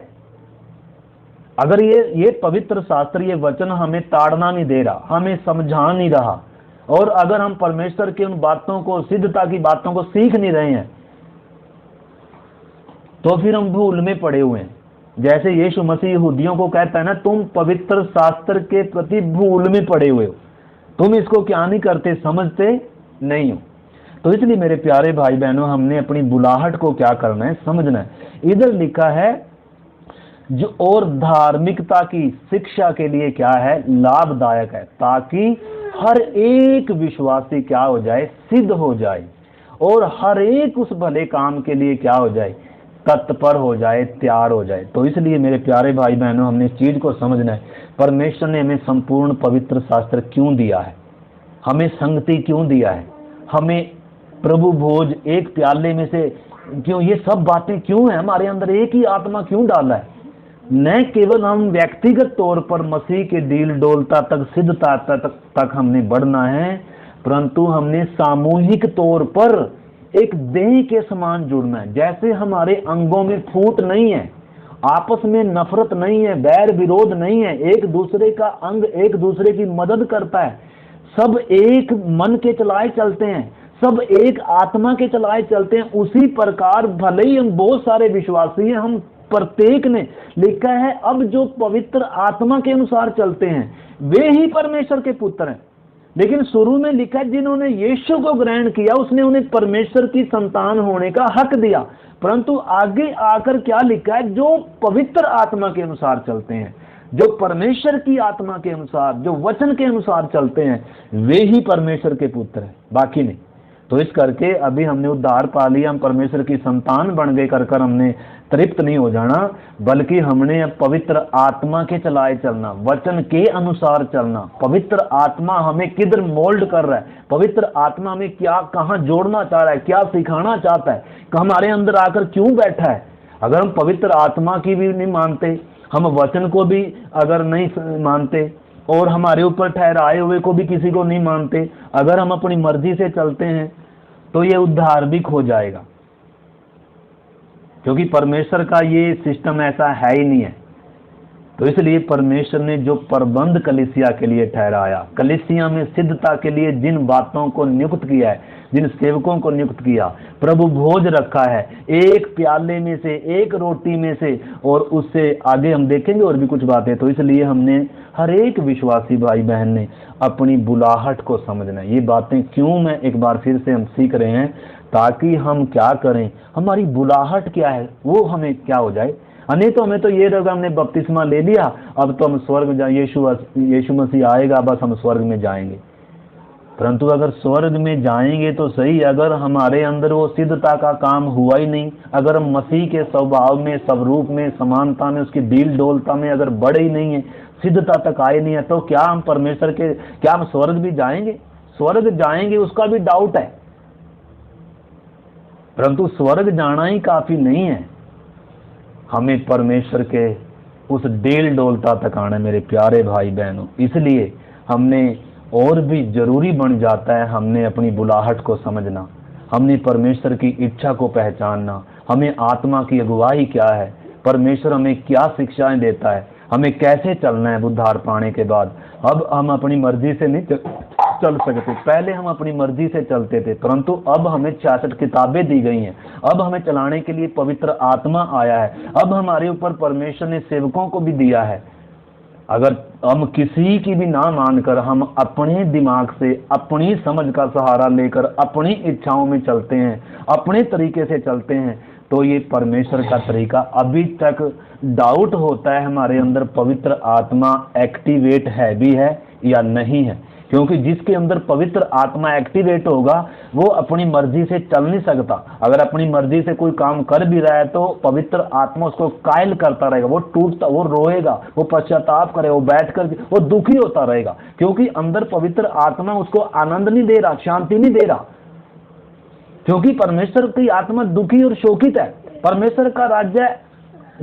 अगर ये पवित्र शास्त्र, ये वचन हमें ताड़ना नहीं दे रहा, हमें समझा नहीं रहा, और अगर हम परमेश्वर की उन बातों को, सिद्धता की बातों को सीख नहीं रहे हैं, तो फिर हम भूल में पड़े हुए हैं। जैसे यीशु मसीह यहूदियों को कहता है ना, तुम पवित्र शास्त्र के प्रति भूल में पड़े हुए हो, तुम इसको क्या नहीं करते, समझते नहीं हो। तो इसलिए मेरे प्यारे भाई बहनों, हमने अपनी बुलाहट को क्या करना है, समझना है। इधर लिखा है जो और धार्मिकता की शिक्षा के लिए क्या है, लाभदायक है, ताकि हर एक विश्वासी क्या हो जाए, सिद्ध हो जाए, और हर एक उस भले काम के लिए क्या हो जाए, तत्पर हो जाए, तैयार हो जाए। तो इसलिए मेरे प्यारे भाई बहनों, हमने इस चीज को समझना है, परमेश्वर ने हमें संपूर्ण पवित्र शास्त्र क्यों दिया है, हमें संगति क्यों दिया है, हमें प्रभु भोज एक प्याले में से क्यों, ये सब बातें क्यों है, हमारे अंदर एक ही आत्मा क्यों डाला है। न केवल हम व्यक्तिगत तौर पर मसीह के डील डोलता तक, सिद्धता तक हमने बढ़ना है, परंतु हमने सामूहिक तौर पर एक देह के समान जुड़ना है। जैसे हमारे अंगों में फूट नहीं है, आपस में नफरत नहीं है, बैर विरोध नहीं है, एक दूसरे का अंग एक दूसरे की मदद करता है, सब एक मन के चलाए चलते हैं, सब एक आत्मा के चलाए चलते हैं। उसी प्रकार भले ही हम बहुत सारे विश्वासी हैं, हम प्रत्येक ने, लिखा है अब जो पवित्र आत्मा के अनुसार चलते हैं वे ही परमेश्वर के पुत्र हैं। लेकिन शुरू में लिखा है जिन्होंने यीशु को ग्रहण किया, उसने उन्हें परमेश्वर की संतान होने का हक दिया। परंतु आगे आकर क्या लिखा है, जो पवित्र आत्मा के अनुसार चलते हैं, जो परमेश्वर की आत्मा के अनुसार, जो वचन के अनुसार चलते हैं, वे ही परमेश्वर के पुत्र हैं, बाकी नहीं। तो इस करके अभी हमने उद्धार पा लिया, हम परमेश्वर की संतान बन गए, कर हमने तृप्त नहीं हो जाना, बल्कि हमने अब पवित्र आत्मा के चलाए चलना, वचन के अनुसार चलना। पवित्र आत्मा हमें किधर मोल्ड कर रहा है, पवित्र आत्मा हमें क्या, कहाँ जोड़ना चाह रहा है, क्या सिखाना चाहता है, हमारे अंदर आकर क्यों बैठा है। अगर हम पवित्र आत्मा की भी नहीं मानते, हम वचन को भी अगर नहीं मानते, और हमारे ऊपर ठहराए हुए को भी किसी को नहीं मानते, अगर हम अपनी मर्जी से चलते हैं, तो ये उद्धार भी खो जाएगा। क्योंकि परमेश्वर का ये सिस्टम ऐसा है ही नहीं है। तो इसलिए परमेश्वर ने जो प्रबंध कलीसिया के लिए ठहराया, कलीसिया में सिद्धता के लिए जिन बातों को नियुक्त किया है, जिन सेवकों को नियुक्त किया, प्रभु भोज रखा है एक प्याले में से, एक रोटी में से, और उससे आगे हम देखेंगे और भी कुछ बातें। तो इसलिए हमने हर एक विश्वासी भाई बहन ने अपनी बुलाहट को समझना है। ये बातें क्यों मैं एक बार फिर से हम सीख रहे हैं, ताकि हम क्या करें, हमारी बुलाहट क्या है वो हमें क्या हो जाए। नहीं तो हमें तो ये रहेगा हमने बपतिस्मा ले लिया, अब तो हम स्वर्ग में जाए, यीशु मसीह आएगा बस हम स्वर्ग में जाएंगे। परंतु अगर स्वर्ग में जाएंगे तो सही, अगर हमारे अंदर वो सिद्धता का काम हुआ ही नहीं, अगर हम मसीह के स्वभाव में, स्वरूप में, समानता में, उसकी डील डोलता में अगर बढ़े ही नहीं है, सिद्धता तक आए नहीं है, तो क्या हम परमेश्वर के, क्या हम स्वर्ग भी जाएंगे? स्वर्ग जाएंगे उसका भी डाउट है। परंतु स्वर्ग जाना ही काफी नहीं है, हमें परमेश्वर के उस डील डोलता तक आना है मेरे प्यारे भाई बहनों। इसलिए हमने और भी जरूरी बन जाता है हमने अपनी बुलाहट को समझना, हमने परमेश्वर की इच्छा को पहचानना, हमें आत्मा की अगुवाई क्या है, परमेश्वर हमें क्या शिक्षाएं देता है, हमें कैसे चलना है उद्धार पाने के बाद। अब हम अपनी मर्जी से नहीं चल सकते, पहले हम अपनी मर्जी से चलते थे, परंतु अब हमें 66 किताबें दी गई हैं, अब हमें चलाने के लिए पवित्र आत्मा आया है, अब हमारे ऊपर परमेश्वर ने सेवकों को भी दिया है। अगर हम किसी की भी ना मानकर हम अपने दिमाग से, अपनी समझ का सहारा लेकर अपनी इच्छाओं में चलते हैं, अपने तरीके से चलते हैं, तो ये परमेश्वर का तरीका अभी तक डाउट होता है हमारे अंदर पवित्र आत्मा एक्टिवेट है भी है या नहीं है। क्योंकि जिसके अंदर पवित्र आत्मा एक्टिवेट होगा वो अपनी मर्जी से चल नहीं सकता। अगर अपनी मर्जी से कोई काम कर भी रहा है तो पवित्र आत्मा उसको कायल करता रहेगा, वो टूटता, वो रोएगा, वो पश्चाताप करेगा, वो बैठ कर वो दुखी होता रहेगा, क्योंकि अंदर पवित्र आत्मा उसको आनंद नहीं दे रहा, शांति नहीं दे रहा। क्योंकि परमेश्वर की आत्मा दुखी और शोकित है। परमेश्वर का राज्य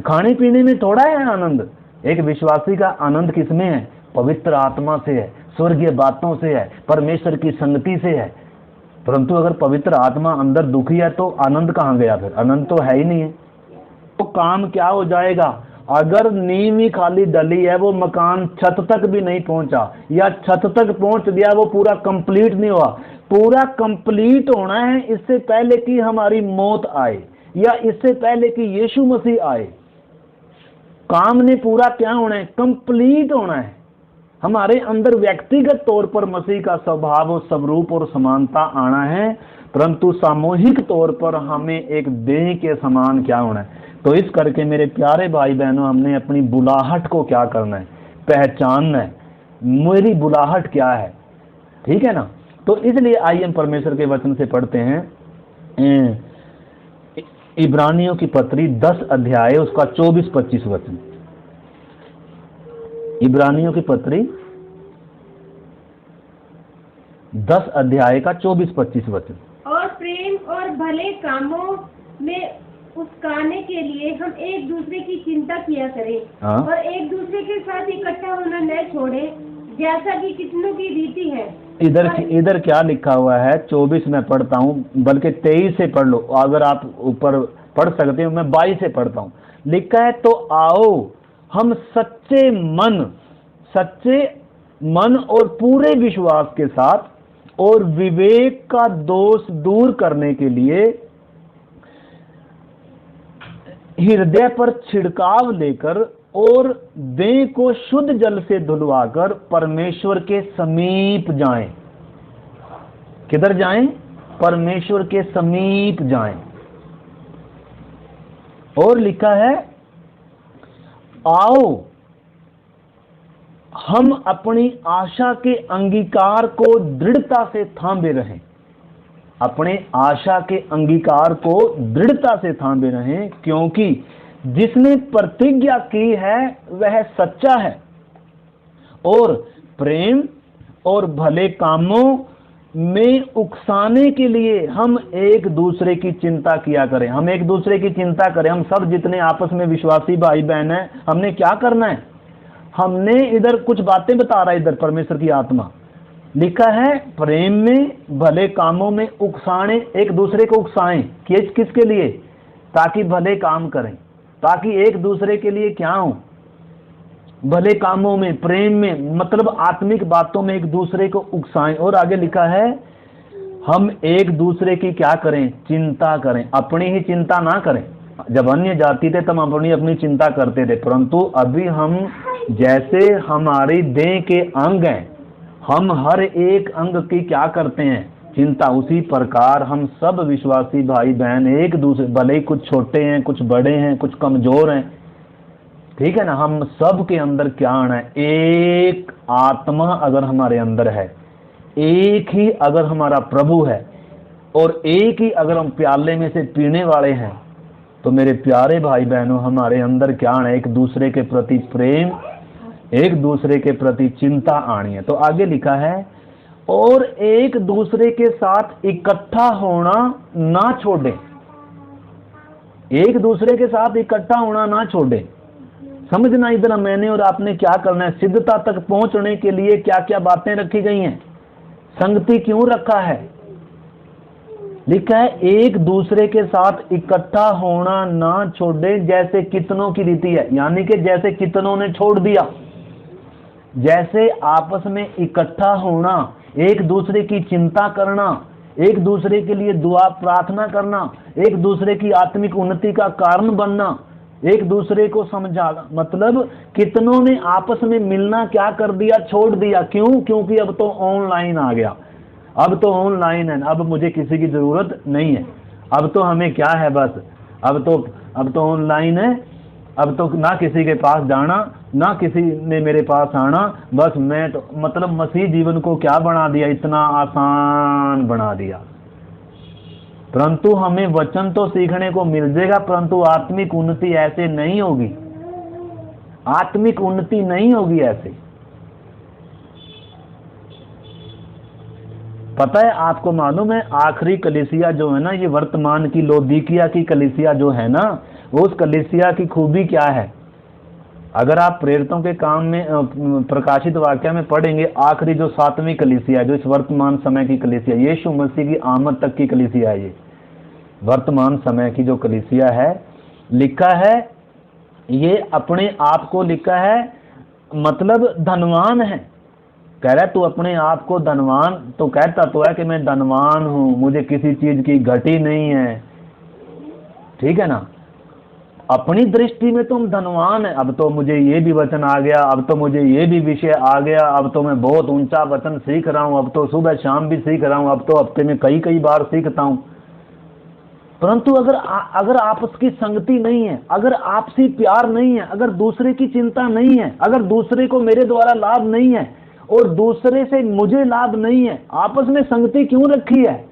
खाने पीने में थोड़ा है आनंद, एक विश्वासी का आनंद किसमें है? पवित्र आत्मा से है, स्वर्गीय बातों से है, परमेश्वर की संगति से है। परंतु अगर पवित्र आत्मा अंदर दुखी है तो आनंद कहाँ गया? फिर आनंद तो है ही नहीं है। तो काम क्या हो जाएगा? अगर नींव ही खाली डली है, वो मकान छत तक भी नहीं पहुंचा, या छत तक पहुंच गया वो पूरा कंप्लीट नहीं हुआ। पूरा कंप्लीट होना है इससे पहले कि हमारी मौत आए, या इससे पहले कि यीशु मसीह आए। काम ने पूरा क्या होना है? कंप्लीट होना है। हमारे अंदर व्यक्तिगत तौर पर मसीह का स्वभाव और स्वरूप और समानता आना है, परंतु सामूहिक तौर पर हमें एक देह के समान क्या होना है। तो इस करके मेरे प्यारे भाई बहनों, हमने अपनी बुलाहट को क्या करना है? पहचानना है, मेरी बुलाहट क्या है, ठीक है ना। तो इसलिए आइए हम परमेश्वर के वचन से पढ़ते हैं इब्रानियों की पत्री 10 अध्याय उसका 24-25 वचन। इब्रानियों की पत्री 10 अध्याय का 24-25 वचन। और प्रेम और भले कामों में उस्काने के लिए हम एक दूसरे की चिंता किया करें, हाँ? और एक दूसरे के साथ इकट्ठा होना न छोड़े, जैसा कि कितनों की रीति है। इधर क्या लिखा हुआ है? 24 में पढ़ता हूँ, बल्कि 23 से पढ़ लो, अगर आप ऊपर पढ़ सकते हो। मैं 22 से पढ़ता हूँ। लिखा है, तो आओ हम सच्चे मन और पूरे विश्वास के साथ और विवेक का दोष दूर करने के लिए हृदय पर छिड़काव लेकर और देह को शुद्ध जल से धुलवाकर परमेश्वर के समीप जाएं। किधर जाएं? परमेश्वर के समीप जाएं। और लिखा है, आओ हम अपनी आशा के अंगीकार को दृढ़ता से थामे रहें। अपने आशा के अंगीकार को दृढ़ता से थामे रहें, क्योंकि जिसने प्रतिज्ञा की है वह सच्चा है। और प्रेम और भले कामों में उकसाने के लिए हम एक दूसरे की चिंता किया करें। हम एक दूसरे की चिंता करें। हम सब जितने आपस में विश्वासी भाई बहन हैं, हमने क्या करना है? हमने इधर कुछ बातें बता रहा है, इधर परमेश्वर की आत्मा लिखा है, प्रेम में भले कामों में उकसाने, एक दूसरे को उकसाएं। किसके लिए? ताकि भले काम करें, ताकि एक दूसरे के लिए क्या हो, भले कामों में, प्रेम में, मतलब आत्मिक बातों में एक दूसरे को उकसाएं। और आगे लिखा है हम एक दूसरे की क्या करें, चिंता करें, अपनी ही चिंता ना करें। जब अन्य जाति थे तब अपनी अपनी चिंता करते थे, परंतु अभी हम जैसे हमारी देह के अंग हैं, हम हर एक अंग की क्या करते हैं, चिंता। उसी प्रकार हम सब विश्वासी भाई बहन एक दूसरे, भले ही कुछ छोटे हैं, कुछ बड़े हैं, कुछ कमजोर हैं, ठीक है ना, हम सब के अंदर क्या आना है, एक आत्मा अगर हमारे अंदर है, एक ही अगर हमारा प्रभु है, और एक ही अगर हम प्याले में से पीने वाले हैं, तो मेरे प्यारे भाई बहनों हमारे अंदर क्या आना है, एक दूसरे के प्रति प्रेम, एक दूसरे के प्रति चिंता आनी है। तो आगे लिखा है और एक दूसरे के साथ इकट्ठा होना ना छोड़े, एक दूसरे के साथ इकट्ठा होना ना छोड़े। समझना इधर मैंने और आपने क्या करना है, सिद्धता तक पहुंचने के लिए क्या क्या बातें रखी गई हैं, संगति क्यों रखा है। लिखा है एक दूसरे के साथ इकट्ठा होना ना छोड़े जैसे कितनों की रीति है, यानी कि जैसे कितनों ने छोड़ दिया। जैसे आपस में इकट्ठा होना, एक दूसरे की चिंता करना, एक दूसरे के लिए दुआ प्रार्थना करना, एक दूसरे की आत्मिक उन्नति का कारण बनना, एक दूसरे को समझाना, मतलब कितनों ने आपस में मिलना क्या कर दिया, छोड़ दिया। क्यों? क्योंकि अब तो ऑनलाइन आ गया, अब तो ऑनलाइन है, अब मुझे किसी की जरूरत नहीं है, अब तो हमें क्या है, बस अब तो ऑनलाइन है, अब तो ना किसी के पास जाना, ना किसी ने मेरे पास आना, बस मैं तो मतलब मसीह जीवन को क्या बना दिया, इतना आसान बना दिया। परंतु हमें वचन तो सीखने को मिल जाएगा, परंतु आत्मिक उन्नति ऐसे नहीं होगी, आत्मिक उन्नति नहीं होगी ऐसे। पता है आपको मालूम है, आखिरी कलीसिया जो है ना, ये वर्तमान की लौदीकिया की कलीसिया जो है ना, उस कलीसिया की खूबी क्या है, अगर आप प्रेरितों के काम में प्रकाशित वाक्य में पढ़ेंगे, आखिरी जो 7वीं कलीसिया, जो इस वर्तमान समय की कलीसिया, यीशु मसीह की आमद तक की कलीसिया है, ये वर्तमान समय की जो कलीसिया है, लिखा है ये अपने आप को, लिखा है मतलब धनवान है। कह रहा है तू अपने आप को धनवान, तो कहता तो है कि मैं धनवान हूं, मुझे किसी चीज की घटी नहीं है, ठीक है ना, अपनी दृष्टि में तुम धनवान है। अब तो मुझे ये भी वचन आ गया, अब तो मुझे ये भी विषय आ गया, अब तो मैं बहुत ऊंचा वचन सीख रहा हूं, अब तो सुबह शाम भी सीख रहा हूं, अब तो हफ्ते में कई कई बार सीखता हूं। परंतु अगर आपस की संगति नहीं है, अगर आपसी प्यार नहीं है, अगर दूसरे की चिंता नहीं है, अगर दूसरे को मेरे द्वारा लाभ नहीं है और दूसरे से मुझे लाभ नहीं है, आपस में संगति क्यों रखी है।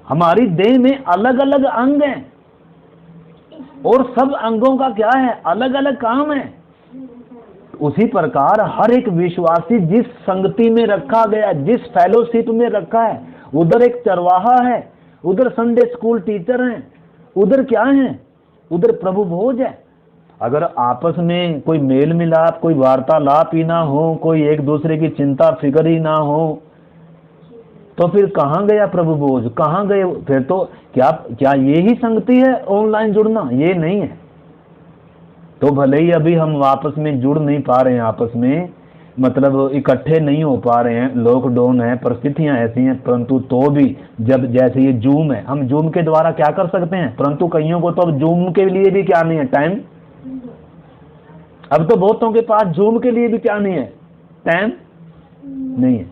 हमारी देह में अलग अलग अंग हैं और सब अंगों का क्या है, अलग अलग काम है। उसी प्रकार हर एक विश्वासी जिस संगति में रखा गया, जिस फेलोशिप में रखा है, उधर एक चरवाहा है, उधर संडे स्कूल टीचर हैं, उधर क्या है, उधर प्रभु भोज है। अगर आपस में कोई मेल मिलाप, कोई वार्तालाप ही ना हो, कोई एक दूसरे की चिंता फिक्र ही ना हो, तो फिर कहाँ गया प्रभु भोज, कहाँ गए फिर। तो क्या ये ही संगति है ऑनलाइन जुड़ना? ये नहीं है। तो भले ही अभी हम आपस में जुड़ नहीं पा रहे हैं, आपस में मतलब इकट्ठे नहीं हो पा रहे हैं, लॉकडाउन है, परिस्थितियां ऐसी हैं, परंतु तो भी जब जैसे ये जूम है, हम जूम के द्वारा क्या कर सकते हैं, परंतु कईयों को तो अब जूम के लिए भी क्या नहीं है, टाइम। अब तो बहुतों के पास जूम के लिए भी क्या नहीं है, टाइम नहीं है,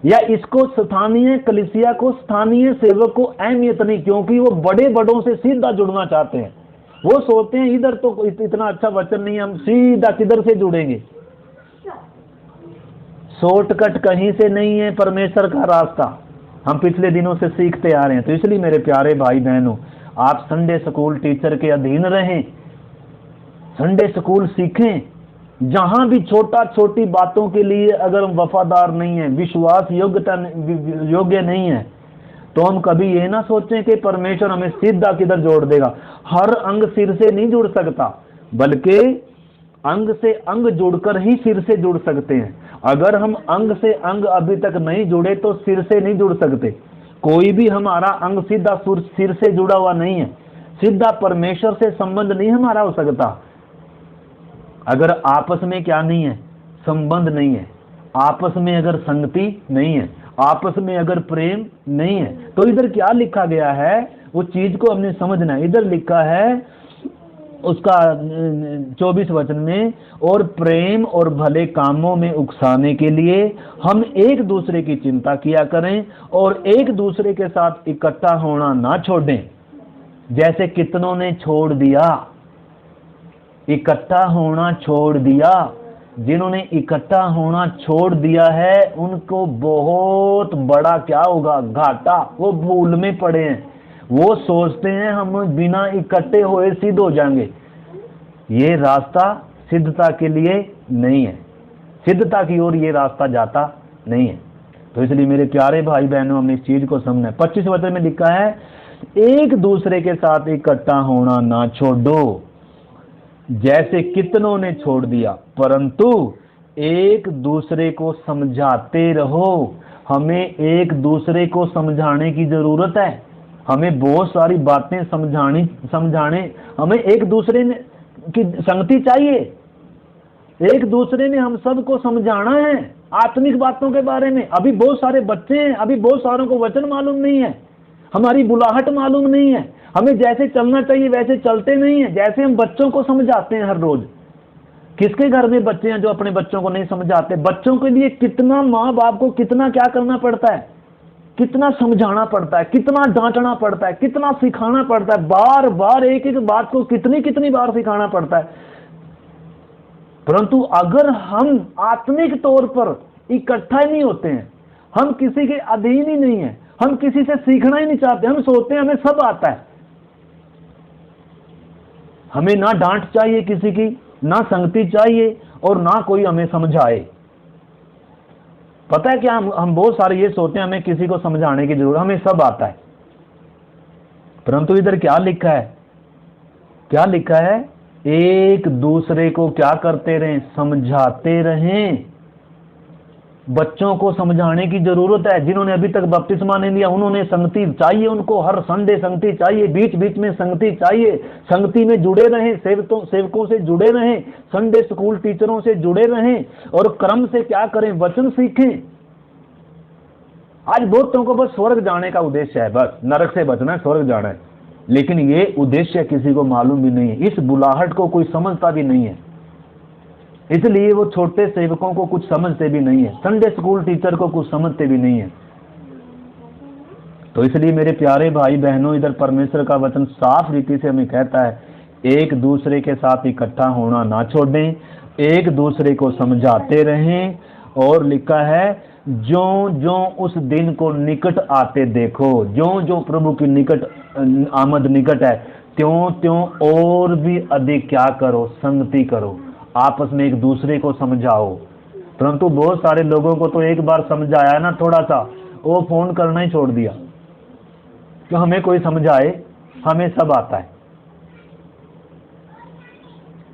या इसको स्थानीय कलीसिया को, स्थानीय सेवक को अहमियत नहीं, क्योंकि वो बड़े बड़ों से सीधा जुड़ना चाहते हैं। वो सोचते हैं इधर तो इतना अच्छा वचन नहीं है, हम सीधा किधर से जुड़ेंगे। शॉर्टकट कहीं से नहीं है परमेश्वर का रास्ता, हम पिछले दिनों से सीखते आ रहे हैं। तो इसलिए मेरे प्यारे भाई बहनों, आप संडे स्कूल टीचर के अधीन रहें, संडे स्कूल सीखें। जहां भी छोटी बातों के लिए अगर हम वफादार नहीं है, विश्वास योग्य नहीं है, तो हम कभी ये ना सोचें कि परमेश्वर हमें सीधा किधर जोड़ देगा। हर अंग सिर से नहीं जुड़ सकता, बल्कि अंग से अंग जुड़कर ही सिर से जुड़ सकते हैं। अगर हम अंग से अंग अभी तक नहीं जुड़े तो सिर से नहीं जुड़ सकते। कोई भी हमारा अंग सीधा सिर से जुड़ा हुआ नहीं है। सीधा परमेश्वर से संबंध नहीं हमारा हो सकता अगर आपस में क्या नहीं है, संबंध नहीं है, आपस में अगर संगति नहीं है, आपस में अगर प्रेम नहीं है। तो इधर क्या लिखा गया है, वो चीज को हमने समझना है। इधर लिखा है उसका 24 वचन में, और प्रेम और भले कामों में उकसाने के लिए हम एक दूसरे की चिंता किया करें और एक दूसरे के साथ इकट्ठा होना ना छोड़ें, जैसे कितनों ने छोड़ दिया। इकट्ठा होना छोड़ दिया। जिन्होंने इकट्ठा होना छोड़ दिया है उनको बहुत बड़ा क्या होगा, घाटा। वो भूल में पड़े हैं, वो सोचते हैं हम बिना इकट्ठे हुए सिद्ध हो जाएंगे। ये रास्ता सिद्धता के लिए नहीं है, सिद्धता की ओर ये रास्ता जाता नहीं है। तो इसलिए मेरे प्यारे भाई बहनों, हमने इस चीज को समझना है। 25 वचन में लिखा है, एक दूसरे के साथ इकट्ठा होना ना छोड़ो जैसे कितनों ने छोड़ दिया, परंतु एक दूसरे को समझाते रहो। हमें एक दूसरे को समझाने की जरूरत है। हमें बहुत सारी बातें समझाने हमें एक दूसरे की संगति चाहिए। एक दूसरे ने हम सबको समझाना है आत्मिक बातों के बारे में। अभी बहुत सारे बच्चे हैं, अभी बहुत सारों को वचन मालूम नहीं है, हमारी बुलाहट मालूम नहीं है, हमें जैसे चलना चाहिए वैसे चलते नहीं है। जैसे हम बच्चों को समझाते हैं हर रोज, किसके घर में बच्चे हैं जो अपने बच्चों को नहीं समझाते? बच्चों के लिए कितना माँ बाप को कितना क्या करना पड़ता है, कितना समझाना पड़ता है, कितना डांटना पड़ता है, कितना सिखाना पड़ता है, बार बार एक एक बात को कितनी कितनी बार सिखाना पड़ता है। परंतु अगर हम आत्मिक तौर पर इकट्ठा ही नहीं होते हैं, हम किसी के अधीन ही नहीं है, हम किसी से सीखना ही नहीं चाहते, हम सोचते हैं हमें सब आता है, हमें ना डांट चाहिए किसी की, ना संगति चाहिए और ना कोई हमें समझाए। पता है क्या, हम बहुत सारे ये सोचते हैं हमें किसी को समझाने की जरूरत, हमें सब आता है। परंतु इधर क्या लिखा है, क्या लिखा है? एक दूसरे को क्या करते रहें, समझाते रहें। बच्चों को समझाने की जरूरत है। जिन्होंने अभी तक बपतिस्मा नहीं लिया उन्होंने संगति चाहिए, उनको हर संडे संगति चाहिए, बीच बीच में संगति चाहिए। संगति में जुड़े रहें, सेवकों से जुड़े रहें, संडे स्कूल टीचरों से जुड़े रहें और क्रम से क्या करें, वचन सीखें। आज बहुतों को बस स्वर्ग जाने का उद्देश्य है, बस नरक से बचना है, स्वर्ग जाना है, लेकिन ये उद्देश्य किसी को मालूम भी नहीं है। इस बुलाहट को कोई समझता भी नहीं है, इसलिए वो छोटे सेवकों को कुछ समझते भी नहीं है, संडे स्कूल टीचर को कुछ समझते भी नहीं है। तो इसलिए मेरे प्यारे भाई बहनों, इधर परमेश्वर का वचन साफ रीति से हमें कहता है, एक दूसरे के साथ इकट्ठा होना ना छोड़ें, एक दूसरे को समझाते रहें। और लिखा है, जो जो उस दिन को निकट आते देखो, जो जो प्रभु की निकट आमद निकट है, त्यों त्यों और भी अधिक क्या करो, संगति करो, आपस में एक दूसरे को समझाओ। परंतु बहुत सारे लोगों को तो एक बार समझाया ना थोड़ा सा, वो फोन करना ही छोड़ दिया कि हमें कोई समझाए, हमें सब आता है।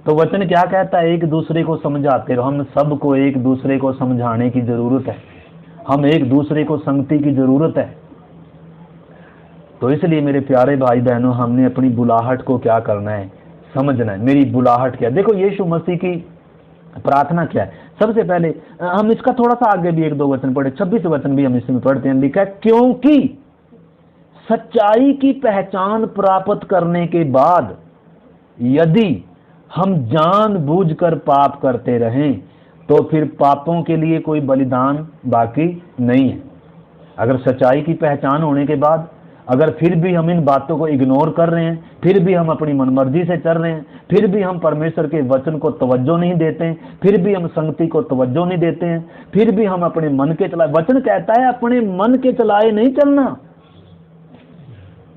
तो वचन क्या कहता है, एक दूसरे को समझाते रहो। हम सबको एक दूसरे को समझाने की जरूरत है, हम एक दूसरे को संगति की जरूरत है। तो इसलिए मेरे प्यारे भाई बहनों, हमने अपनी बुलाहट को क्या करना है, समझना है। मेरी बुलाहट क्या है? देखो यीशु मसीह की प्रार्थना क्या है। सबसे पहले हम इसका थोड़ा सा आगे भी एक दो वचन पढ़े, 26 वचन भी हम इसमें पढ़ते हैं। लिखा है, क्योंकि सच्चाई की पहचान प्राप्त करने के बाद यदि हम जानबूझकर पाप करते रहें तो फिर पापों के लिए कोई बलिदान बाकी नहीं है। अगर सच्चाई की पहचान होने के बाद अगर फिर भी हम इन बातों को इग्नोर कर रहे हैं, फिर भी हम अपनी मनमर्जी से चल रहे हैं, फिर भी हम परमेश्वर के वचन को तवज्जो नहीं देते हैं, फिर भी हम संगति को तवज्जो नहीं देते हैं, फिर भी हम अपने मन के चलाए, वचन कहता है अपने मन के चलाए नहीं चलना,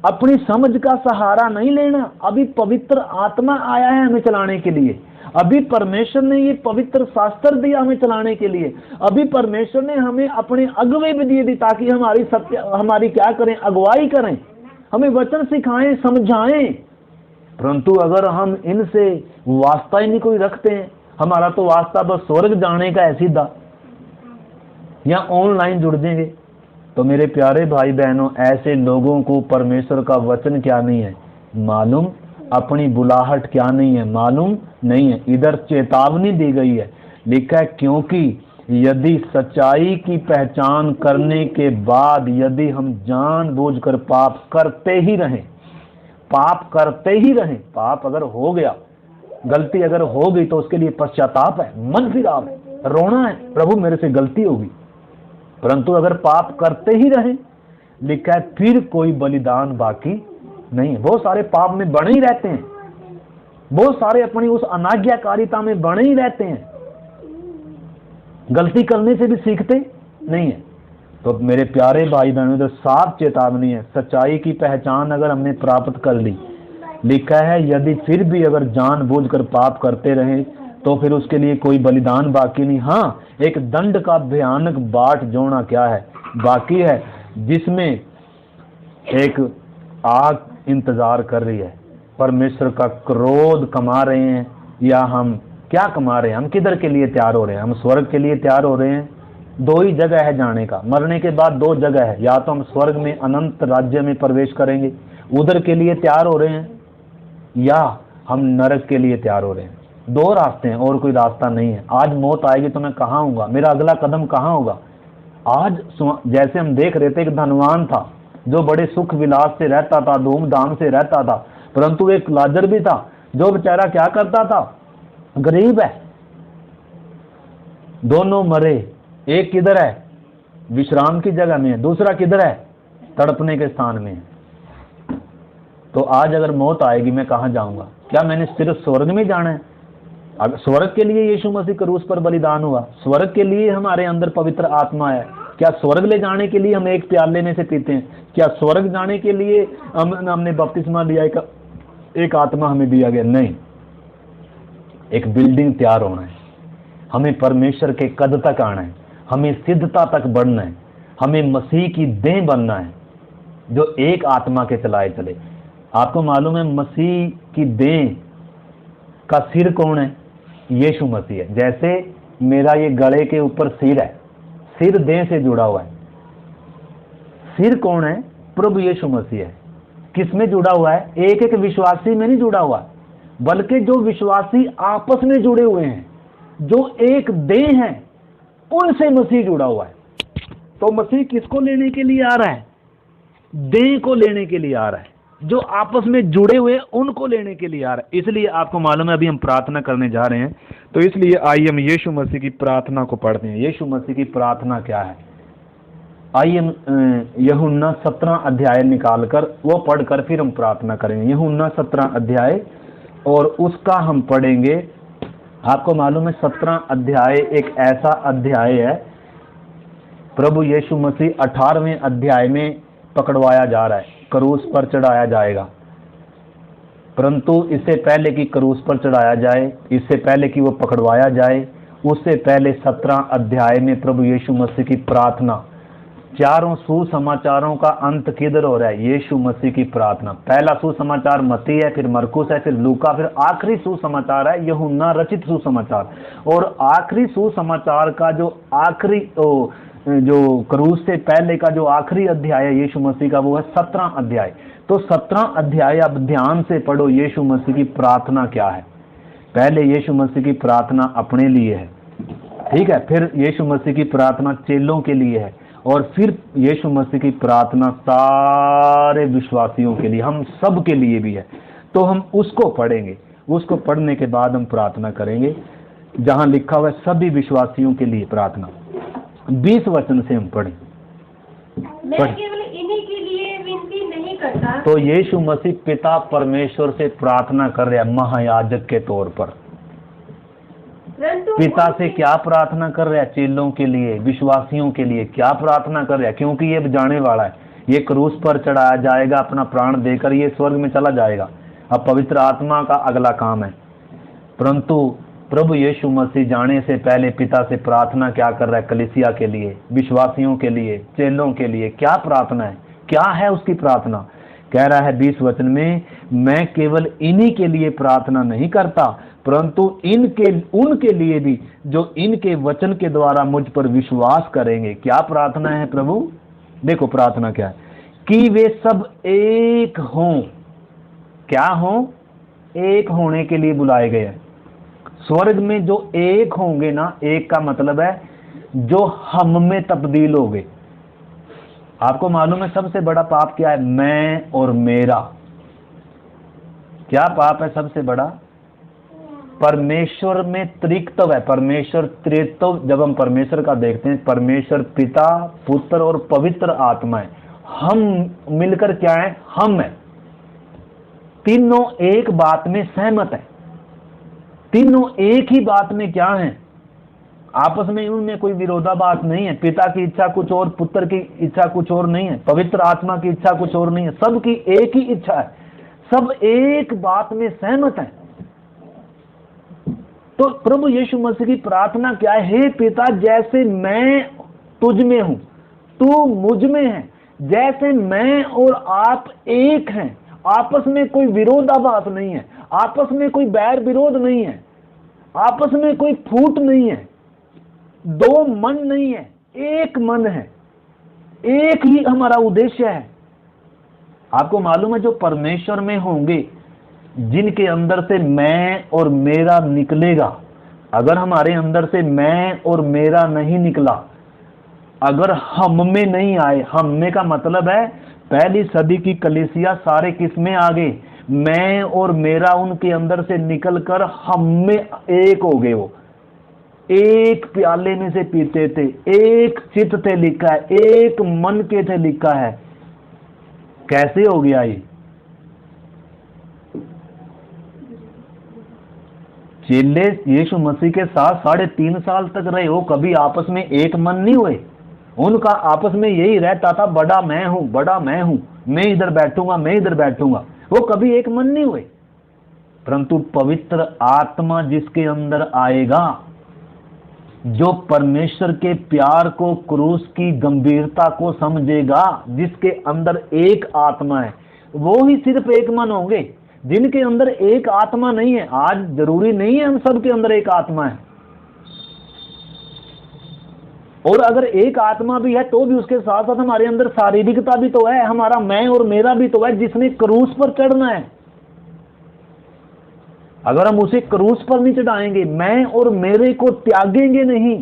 अपनी समझ का सहारा नहीं लेना। अभी पवित्र आत्मा आया है हमें चलाने के लिए, अभी परमेश्वर ने ये पवित्र शास्त्र दिया हमें चलाने के लिए, अभी परमेश्वर ने हमें अपने अगुवे भी दिए दी ताकि हमारी क्या करें, अगुवाई करें, हमें वचन सिखाएं, समझाएं। परंतु अगर हम इनसे वास्ता ही नहीं कोई रखते हैं, हमारा तो वास्ता बस स्वर्ग जाने का है सीधा, या ऑनलाइन जुड़ देंगे, तो मेरे प्यारे भाई बहनों, ऐसे लोगों को परमेश्वर का वचन क्या नहीं है, मालूम, अपनी बुलाहट क्या नहीं है, मालूम नहीं है। इधर चेतावनी दी गई है, लिखा है क्योंकि यदि सच्चाई की पहचान करने के बाद यदि हम जानबूझकर पाप करते ही रहें, पाप करते ही रहें, पाप अगर हो गया, गलती अगर हो गई तो उसके लिए पश्चाताप है, मन फिराव है, रोना है, प्रभु मेरे से गलती होगी। परंतु अगर पाप करते ही रहें, लिखा है फिर कोई बलिदान बाकी नहीं। बहुत सारे पाप में बने ही रहते हैं, बहुत सारे अपनी उस अनाज्ञाकारिता में बने ही रहते हैं, गलती करने से भी सीखते नहीं है। तो मेरे प्यारे भाई बहनों, तो साफ चेतावनी है, सच्चाई की पहचान अगर हमने प्राप्त कर ली, लिखा है यदि फिर भी अगर जानबूझकर पाप करते रहें तो फिर उसके लिए कोई बलिदान बाकी नहीं। हाँ, एक दंड का भयानक बाट जोड़ना क्या है बाकी है, जिसमें एक आग इंतजार कर रही है। परमेश्वर का क्रोध कमा रहे हैं, या हम क्या कमा रहे हैं, हम किधर के लिए तैयार हो रहे हैं? हम स्वर्ग के लिए तैयार हो रहे हैं। दो ही जगह है जाने का, मरने के बाद दो जगह है, या तो हम स्वर्ग में अनंत राज्य में प्रवेश करेंगे, उधर के लिए तैयार हो रहे हैं, या हम नरक के लिए तैयार हो रहे हैं। दो रास्ते हैं, और कोई रास्ता नहीं है। आज मौत आएगी तो मैं कहाँ हूँगा, मेरा अगला कदम कहाँ होगा? आज जैसे हम देख रहे थे, एक धनवान था जो बड़े सुख विलास से रहता था, धूमधाम से रहता था, परंतु एक लाजर भी था जो बेचारा क्या करता था, गरीब है। दोनों मरे, एक किधर है, विश्राम की जगह में है, दूसरा किधर है, तड़पने के स्थान में है। तो आज अगर मौत आएगी मैं कहाँ जाऊंगा? क्या मैंने सिर्फ स्वर्ग में जाना है? अगर स्वर्ग के लिए यीशु मसीह क्रूस पर बलिदान हुआ, स्वर्ग के लिए हमारे अंदर पवित्र आत्मा है, क्या स्वर्ग ले जाने के लिए हम एक प्याले में से पीते हैं? क्या स्वर्ग जाने के लिए हमने बपतिस्मा लिया, एक आत्मा हमें दिया गया? नहीं, एक बिल्डिंग तैयार होना है, हमें परमेश्वर के कद तक आना है, हमें सिद्धता तक बढ़ना है, हमें मसीह की देह बनना है जो एक आत्मा के चलाए चले। आपको मालूम है मसीह की देह का सिर कौन है? यीशु मसीह है। जैसे मेरा ये गले के ऊपर सिर है, सिर देह से जुड़ा हुआ है। सिर कौन है? प्रभु यीशु मसीह है। किस में जुड़ा हुआ है? एक एक विश्वासी में नहीं जुड़ा हुआ, बल्कि जो विश्वासी आपस में जुड़े हुए हैं, जो एक देह है, उनसे मसीह जुड़ा हुआ है। तो मसीह किसको लेने के लिए आ रहा है? देह को लेने के लिए आ रहा है, जो आपस में जुड़े हुए उनको लेने के लिए आ रहा है। इसलिए आपको मालूम है अभी हम प्रार्थना करने जा रहे हैं, तो इसलिए आइए हम यीशु मसीह की प्रार्थना को पढ़ते हैं। यीशु मसीह की प्रार्थना क्या है? आइए हम यूहन्ना 17 अध्याय निकालकर वो पढ़कर फिर हम प्रार्थना करेंगे। यूहन्ना 17 अध्याय और उसका हम पढ़ेंगे। आपको मालूम है 17 अध्याय एक ऐसा अध्याय है, प्रभु यीशु मसीह 18वें अध्याय में पकड़वाया जा रहा है, क्रूस पर चढ़ाया जाएगा। परंतु इससे पहले कि क्रूस पर चढ़ाया जाए, इससे पहले कि वो पकड़वाया जाए, उससे पहले 17 अध्याय में प्रभु यीशु मसीह की प्रार्थना, चारों सुसमाचारों का अंत किधर हो रहा है? यीशु मसीह की प्रार्थना। पहला सुसमाचार मत्ती है, फिर मरकुस है, फिर लूका, फिर आखिरी सुसमाचार है यूहन्ना रचित सुसमाचार। और आखिरी सुसमाचार का जो आखिरी जो क्रूस से पहले का जो आखिरी अध्याय है यीशु मसीह का, वो है 17 अध्याय। तो 17 अध्याय अब ध्यान से पढ़ो, यीशु मसीह की प्रार्थना क्या है। पहले यीशु मसीह की प्रार्थना अपने लिए है, ठीक है, फिर यीशु मसीह की प्रार्थना चेलों के लिए है, और फिर यीशु मसीह की प्रार्थना सारे विश्वासियों के लिए, हम सब के लिए भी है। तो हम उसको पढ़ेंगे, उसको पढ़ने के बाद हम प्रार्थना करेंगे, जहां लिखा हुआ है सभी विश्वासियों के लिए प्रार्थना। 20 वचन से हम पढ़ें। मैं केवल इन्हीं के लिए विनती नहीं करता। तो यीशु मसीह पिता परमेश्वर से प्रार्थना कर रहा है महायाजक के तौर पर। पिता से क्या प्रार्थना कर रहा है? चेलों के लिए, विश्वासियों के लिए क्या प्रार्थना कर रहा है? क्योंकि ये जाने वाला है, ये क्रूस पर चढ़ाया जाएगा, अपना प्राण देकर ये स्वर्ग में चला जाएगा। अब पवित्र आत्मा का अगला काम है। परंतु प्रभु यीशु मसीह जाने से पहले पिता से प्रार्थना क्या कर रहा है? कलीसिया के लिए, विश्वासियों के लिए, चेलों के लिए क्या प्रार्थना है? क्या है उसकी प्रार्थना? कह रहा है 20 वचन में, मैं केवल इन्हीं के लिए प्रार्थना नहीं करता, परंतु उनके लिए भी जो इनके वचन के द्वारा मुझ पर विश्वास करेंगे। क्या प्रार्थना है प्रभु? देखो प्रार्थना क्या है, कि वे सब एक हों क्या हो? एक होने के लिए बुलाए गए हैं। स्वर्ग में जो एक होंगे ना, एक का मतलब है जो हम में तब्दील हो गए। आपको मालूम है सबसे बड़ा पाप क्या है? मैं और मेरा। क्या पाप है सबसे बड़ा? परमेश्वर में त्रित्व है, परमेश्वर त्रित्व। जब हम परमेश्वर का देखते हैं, परमेश्वर पिता, पुत्र और पवित्र आत्मा है। हम मिलकर क्या है? हम है। तीनों एक बात में सहमत है, तीनों एक ही बात में क्या है? आपस में उनमें कोई विरोधाभास नहीं है। पिता की इच्छा कुछ और, पुत्र की इच्छा कुछ और नहीं है, पवित्र आत्मा की इच्छा कुछ और नहीं है। सबकी एक ही इच्छा है, सब एक बात में सहमत है। तो प्रभु यीशु मसीह की प्रार्थना क्या है? हे पिता, जैसे मैं तुझ में हूं, तू मुझ में है, जैसे मैं और आप एक हैं, आपस में कोई विरोधाभास नहीं है, आपस में कोई बैर विरोध नहीं है, आपस में कोई फूट नहीं है, दो मन नहीं है, एक मन है, एक ही हमारा उद्देश्य है। आपको मालूम है जो परमेश्वर में होंगे, जिनके अंदर से मैं और मेरा निकलेगा, अगर हमारे अंदर से मैं और मेरा नहीं निकला, अगर हम में नहीं आए, हम में का मतलब है पहली सदी की कलीसिया सारे किस में आ गए? मैं और मेरा उनके अंदर से निकलकर हम में एक हो गए। वो एक प्याले में से पीते थे, एक चित्त थे लिखा है, एक मन के थे लिखा है। कैसे हो गया ये? चेले यीशु मसीह के साथ 3.5 साल तक रहे हो, कभी आपस में एक मन नहीं हुए? उनका आपस में यही रहता था, बड़ा मैं हूं, बड़ा मैं हूं, मैं इधर बैठूंगा, मैं इधर बैठूंगा। वो कभी एक मन नहीं हुए। परंतु पवित्र आत्मा जिसके अंदर आएगा, जो परमेश्वर के प्यार को, क्रूस की गंभीरता को समझेगा, जिसके अंदर एक आत्मा है, वो ही सिर्फ एक मन होंगे। जिनके अंदर एक आत्मा नहीं है, आज जरूरी नहीं है हम सबके अंदर एक आत्मा है, और अगर एक आत्मा भी है तो भी उसके साथ साथ हमारे अंदर शारीरिकता भी तो है, हमारा मैं और मेरा भी तो है, जिसने क्रूस पर चढ़ना है। अगर हम उसे क्रूस पर नहीं चढ़ाएंगे, मैं और मेरे को त्यागेंगे नहीं,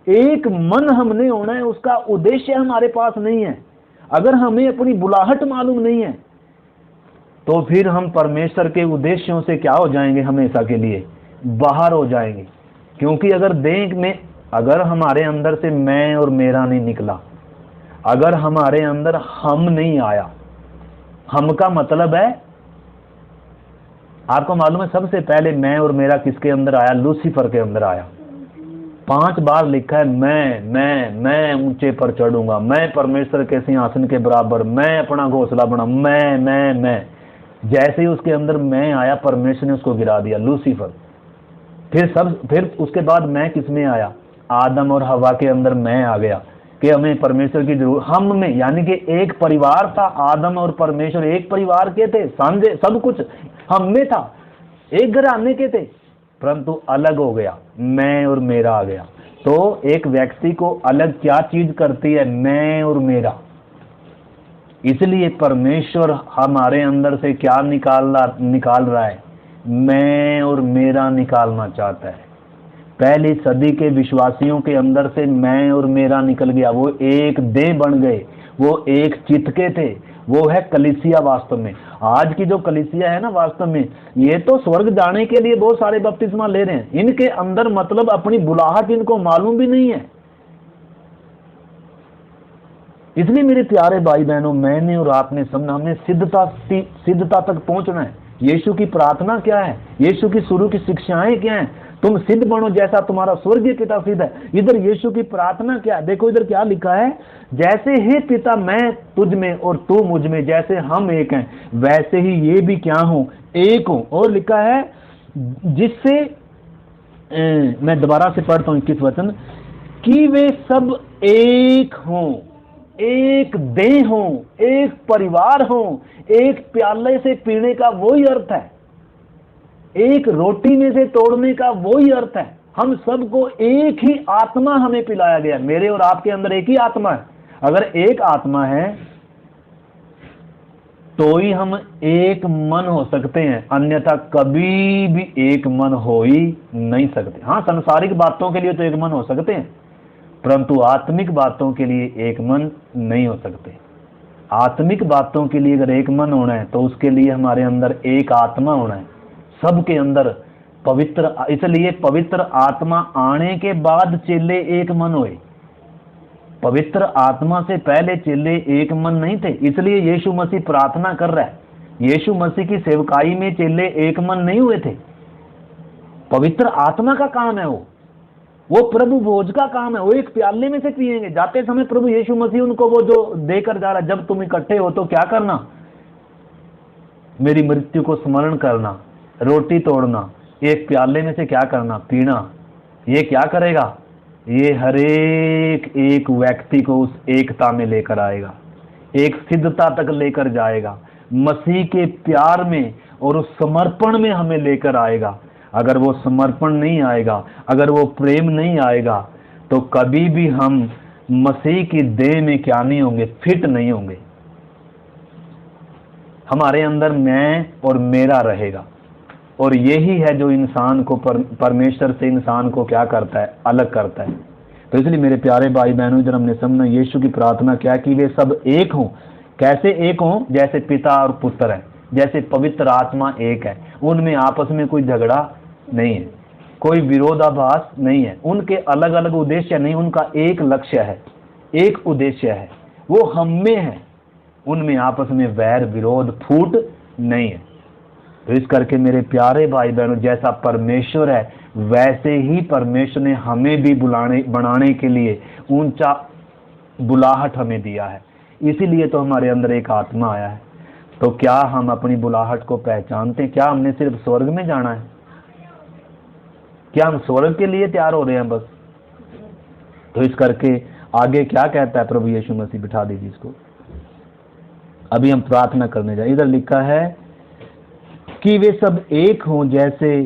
एक मन हमने होना है, उसका उद्देश्य हमारे पास नहीं है, अगर हमें अपनी बुलाहट मालूम नहीं है, तो फिर हम परमेश्वर के उद्देश्यों से क्या हो जाएंगे? हमेशा के लिए बाहर हो जाएंगे। क्योंकि अगर देह में, अगर हमारे अंदर से मैं और मेरा नहीं निकला, अगर हमारे अंदर हम नहीं आया, हम का मतलब है, आपको मालूम है सबसे पहले मैं और मेरा किसके अंदर आया? लूसीफर के अंदर आया। 5 बार लिखा है मैं ऊंचे पर चढ़ूंगा, मैं परमेश्वर के सिंहासन के बराबर, मैं अपना घोंसला बना, मैं। जैसे ही उसके अंदर मैं आया, परमेश्वर ने उसको गिरा दिया, लूसीफर। फिर उसके बाद मैं किस में आया? आदम और हवा के अंदर मैं आ गया कि हमें परमेश्वर की जरूरत, हम में, यानी कि एक परिवार था, आदम और परमेश्वर एक परिवार के थे, समझे? सब कुछ हम में था, एक घराने के थे, परंतु अलग हो गया, मैं और मेरा आ गया। तो एक व्यक्ति को अलग क्या चीज करती है? मैं और मेरा। इसलिए परमेश्वर हमारे अंदर से क्या निकाल रहा है? मैं और मेरा निकालना चाहता है। पहली सदी के विश्वासियों के अंदर से मैं और मेरा निकल गया, वो एक देह बन गए, वो एक चित्त के थे। वो है कलीसिया। वास्तव में आज की जो कलीसिया है ना, वास्तव में ये तो स्वर्ग जाने के लिए बहुत सारे बपतिस्मा ले रहे हैं, इनके अंदर मतलब अपनी बुलाहट इनको मालूम भी नहीं है। इसलिए मेरे प्यारे भाई बहनों, मैंने और आपने समझना, हमने सिद्धता तक पहुंचना है। यीशु की प्रार्थना क्या है? यीशु की शुरू की शिक्षाएं क्या हैं? तुम सिद्ध बनो जैसा तुम्हारा स्वर्गीय पिता सिद्ध है। इधर यीशु की प्रार्थना क्या है? देखो इधर क्या लिखा है, जैसे हे पिता मैं तुझ में और तू मुझ में, जैसे हम एक हैं वैसे ही ये भी क्या हो? एक हो। और लिखा है जिससे, मैं दोबारा से पढ़ता हूँ 21 वचन, कि वे सब एक हों, एक देह हो, एक परिवार हो। एक प्याले से पीने का वही अर्थ है, एक रोटी में से तोड़ने का वही अर्थ है। हम सबको एक ही आत्मा हमें पिलाया गया। मेरे और आपके अंदर एक ही आत्मा है। अगर एक आत्मा है तो ही हम एक मन हो सकते हैं, अन्यथा कभी भी एक मन हो ही नहीं सकते। हाँ, सांसारिक बातों के लिए तो एक मन हो सकते हैं, परंतु आत्मिक बातों के लिए एक मन नहीं हो सकते। आत्मिक बातों के लिए अगर एक मन होना है तो उसके लिए हमारे अंदर एक आत्मा होना है, सबके अंदर पवित्र। इसलिए पवित्र आत्मा आने के बाद चेले एक मन हुए। पवित्र आत्मा से पहले चेले एक मन नहीं थे। इसलिए यीशु मसीह प्रार्थना कर रहा है। यीशु मसीह की सेवकाई में चेले एक मन नहीं हुए थे। पवित्र आत्मा का काम है वो प्रभु भोज का काम है। वो एक प्याले में से पिएंगे। जाते समय प्रभु यीशु मसीह उनको वो जो देकर जा रहा है, जब तुम इकट्ठे हो तो क्या करना, मेरी मृत्यु को स्मरण करना, रोटी तोड़ना, एक प्याले में से क्या करना, पीना। ये क्या करेगा, ये हरेक एक व्यक्ति को उस एकता में लेकर आएगा, एक सिद्धता तक लेकर जाएगा, मसीह के प्यार में और उस समर्पण में हमें लेकर आएगा। अगर वो समर्पण नहीं आएगा, अगर वो प्रेम नहीं आएगा, तो कभी भी हम मसीह की देह में क्या नहीं होंगे, फिट नहीं होंगे। हमारे अंदर मैं और मेरा रहेगा, और यही है जो इंसान को परमेश्वर से इंसान को क्या करता है, अलग करता है। तो इसलिए मेरे प्यारे भाई बहनों, इधर हमने समझना यीशु की प्रार्थना क्या कि वे सब एक हों। कैसे एक हों, जैसे पिता और पुत्र है, जैसे पवित्र आत्मा एक है। उनमें आपस में कोई झगड़ा नहीं है, कोई विरोधाभास नहीं है, उनके अलग अलग उद्देश्य नहीं, उनका एक लक्ष्य है, एक उद्देश्य है, वो हम में है। उनमें आपस में वैर विरोध फूट नहीं है। तो इस करके मेरे प्यारे भाई बहनों, जैसा परमेश्वर है वैसे ही परमेश्वर ने हमें भी बनाने के लिए ऊंचा बुलाहट हमें दिया है। इसीलिए तो हमारे अंदर एक आत्मा आया है। तो क्या हम अपनी बुलाहट को पहचानते हैं? क्या हमने सिर्फ स्वर्ग में जाना है? क्या हम स्वर्ग के लिए तैयार हो रहे हैं बस? तो इस करके आगे क्या कहता है प्रभु यीशु मसीह, बिठा दीजिए इसको। अभी हम प्रार्थना करने जाए। इधर लिखा है कि वे सब एक हों, जैसे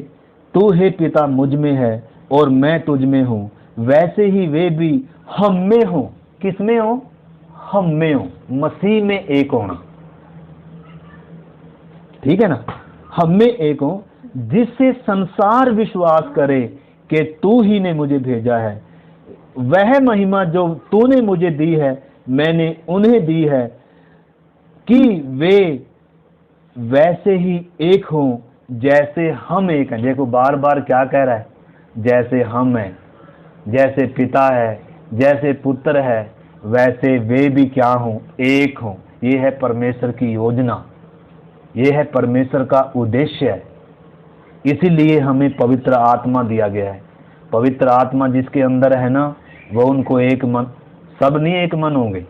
तू हे पिता मुझ में है और मैं तुझ में हूं, वैसे ही वे भी हम में हों। किस में हो? हम में हो, मसीह में एक होना। ठीक है ना? हम में एक हो, जिससे संसार विश्वास करे कि तू ही ने मुझे भेजा है। वह महिमा जो तूने मुझे दी है मैंने उन्हें दी है, कि वे वैसे ही एक हों जैसे हम एक हैं। देखो बार बार क्या कह रहा है, जैसे हम हैं, जैसे पिता है, जैसे पुत्र है, वैसे वे भी क्या हों, एक हों। ये है परमेश्वर की योजना, ये है परमेश्वर का उद्देश्य है। इसीलिए हमें पवित्र आत्मा दिया गया है। पवित्र आत्मा जिसके अंदर है ना, वो उनको एक मन, सब नहीं एक मन होंगे,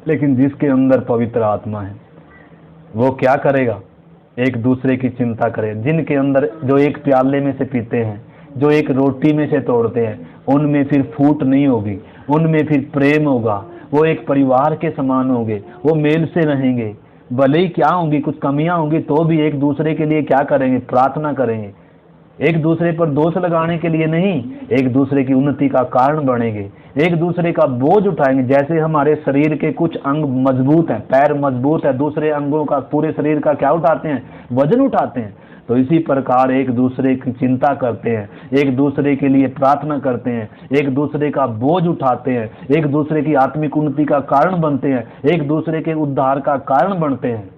लेकिन जिसके अंदर पवित्र आत्मा है वो क्या करेगा, एक दूसरे की चिंता करेगा। जिनके अंदर, जो एक प्याले में से पीते हैं, जो एक रोटी में से तोड़ते हैं, उनमें फिर फूट नहीं होगी, उनमें फिर प्रेम होगा। वो एक परिवार के समान होंगे, वो मेल से रहेंगे। भले ही क्या होंगी, कुछ कमियां होंगी, तो भी एक दूसरे के लिए क्या करेंगे, प्रार्थना करेंगे। एक दूसरे पर दोष लगाने के लिए नहीं, एक दूसरे की उन्नति का कारण बनेंगे, एक दूसरे का बोझ उठाएंगे। जैसे हमारे शरीर के कुछ अंग मजबूत हैं, पैर मजबूत है, दूसरे अंगों का, पूरे शरीर का क्या उठाते हैं, वजन उठाते हैं। तो इसी प्रकार एक दूसरे की चिंता करते हैं, एक दूसरे के लिए प्रार्थना करते हैं, एक दूसरे का बोझ उठाते हैं, एक दूसरे की आत्मिक उन्नति का कारण बनते हैं, एक दूसरे के उद्धार का कारण बनते हैं।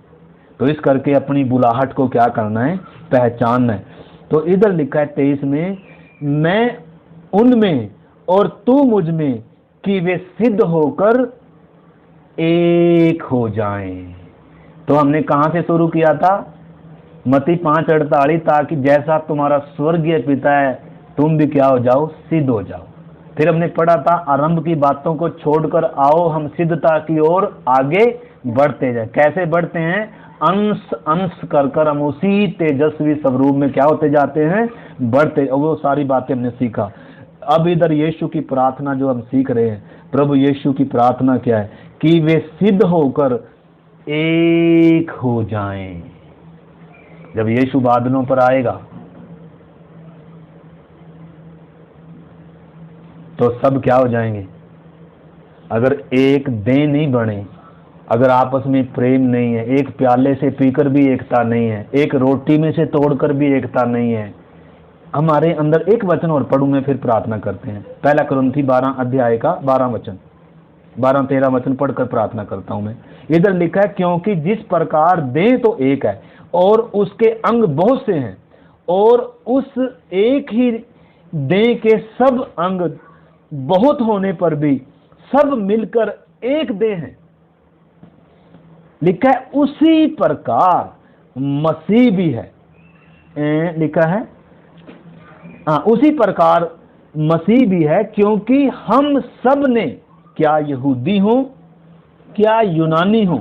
तो इस करके अपनी बुलाहट को क्या करना है, पहचानना है। तो इधर लिखा है 23 में, मैं उनमें और तू मुझ में, कि वे सिद्ध होकर एक हो जाएं। तो हमने कहां से शुरू किया था? मत्ती 5:48, ताकि जैसा तुम्हारा स्वर्गीय पिता है तुम भी क्या हो जाओ, सिद्ध हो जाओ। फिर हमने पढ़ा था, आरंभ की बातों को छोड़कर आओ हम सिद्धता की ओर आगे बढ़ते जाए। कैसे बढ़ते हैं? अंश अंश कर हम उसी तेजस्वी स्वरूप में क्या होते जाते हैं, बढ़ते। और वो सारी बातें हमने सीखा। अब इधर यीशु की प्रार्थना जो हम सीख रहे हैं, प्रभु यीशु की प्रार्थना क्या है, कि वे सिद्ध होकर एक हो जाएं। जब यीशु बादलों पर आएगा तो सब क्या हो जाएंगे। अगर एक देह नहीं बने, अगर आपस में प्रेम नहीं है, एक प्याले से पीकर भी एकता नहीं है, एक रोटी में से तोड़कर भी एकता नहीं है हमारे अंदर। एक वचन और पढ़ूं मैं, फिर प्रार्थना करते हैं। पहला कुरिन्थी 12 अध्याय का 12-13 वचन पढ़कर प्रार्थना करता हूं मैं। इधर लिखा है, क्योंकि जिस प्रकार देह तो एक है और उसके अंग बहुत से हैं, और उस एक ही देह के सब अंग बहुत होने पर भी सब मिलकर एक देह हैं। लिखा है उसी प्रकार मसीह भी है। लिखा है उसी प्रकार मसीह भी है, क्योंकि हम सब ने, क्या यहूदी हो क्या यूनानी हो,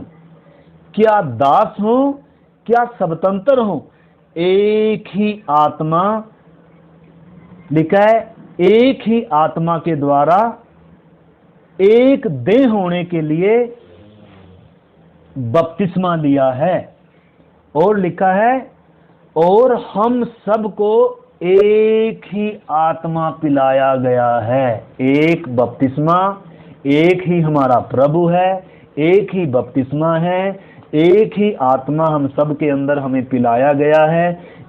क्या दास हो क्या स्वतंत्र हो, एक ही आत्मा, लिखा है एक ही आत्मा के द्वारा एक देह होने के लिए बपतिस्मा लिया है। और लिखा है, और हम सबको एक ही आत्मा पिलाया गया है। एक बपतिस्मा, एक ही हमारा प्रभु है, एक ही बपतिस्मा है, एक ही आत्मा हम सब के अंदर हमें पिलाया गया है,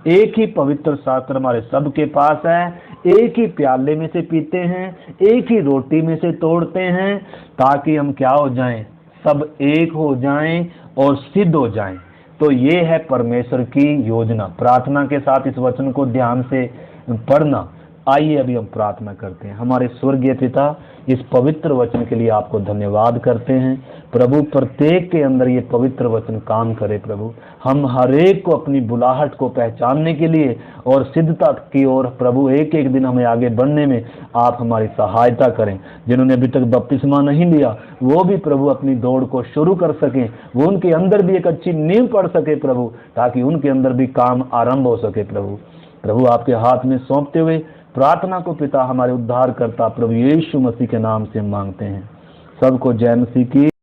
एक ही पवित्र शास्त्र हमारे सब के पास है, एक ही प्याले में से पीते हैं, एक ही रोटी में से तोड़ते हैं, ताकि हम क्या हो जाएं, सब एक हो जाएं और सिद्ध हो जाएं। तो ये है परमेश्वर की योजना। प्रार्थना के साथ इस वचन को ध्यान से पढ़ना। आइए अभी हम प्रार्थना करते हैं। हमारे स्वर्गीय पिता, इस पवित्र वचन के लिए आपको धन्यवाद करते हैं प्रभु। प्रत्येक के अंदर ये पवित्र वचन काम करे प्रभु। हम हर एक को अपनी बुलाहट को पहचानने के लिए और सिद्धता की ओर प्रभु एक एक दिन हमें आगे बढ़ने में आप हमारी सहायता करें। जिन्होंने अभी तक बपतिस्मा नहीं लिया वो भी प्रभु अपनी दौड़ को शुरू कर सकें, वो उनके अंदर भी एक अच्छी नींव पड़ सके प्रभु, ताकि उनके अंदर भी काम आरंभ हो सके प्रभु। प्रभु आपके हाथ में सौंपते हुए प्रार्थना को पिता हमारे उद्धार करता प्रभु यीशु मसीह के नाम से मांगते हैं। सबको जय मसीह की।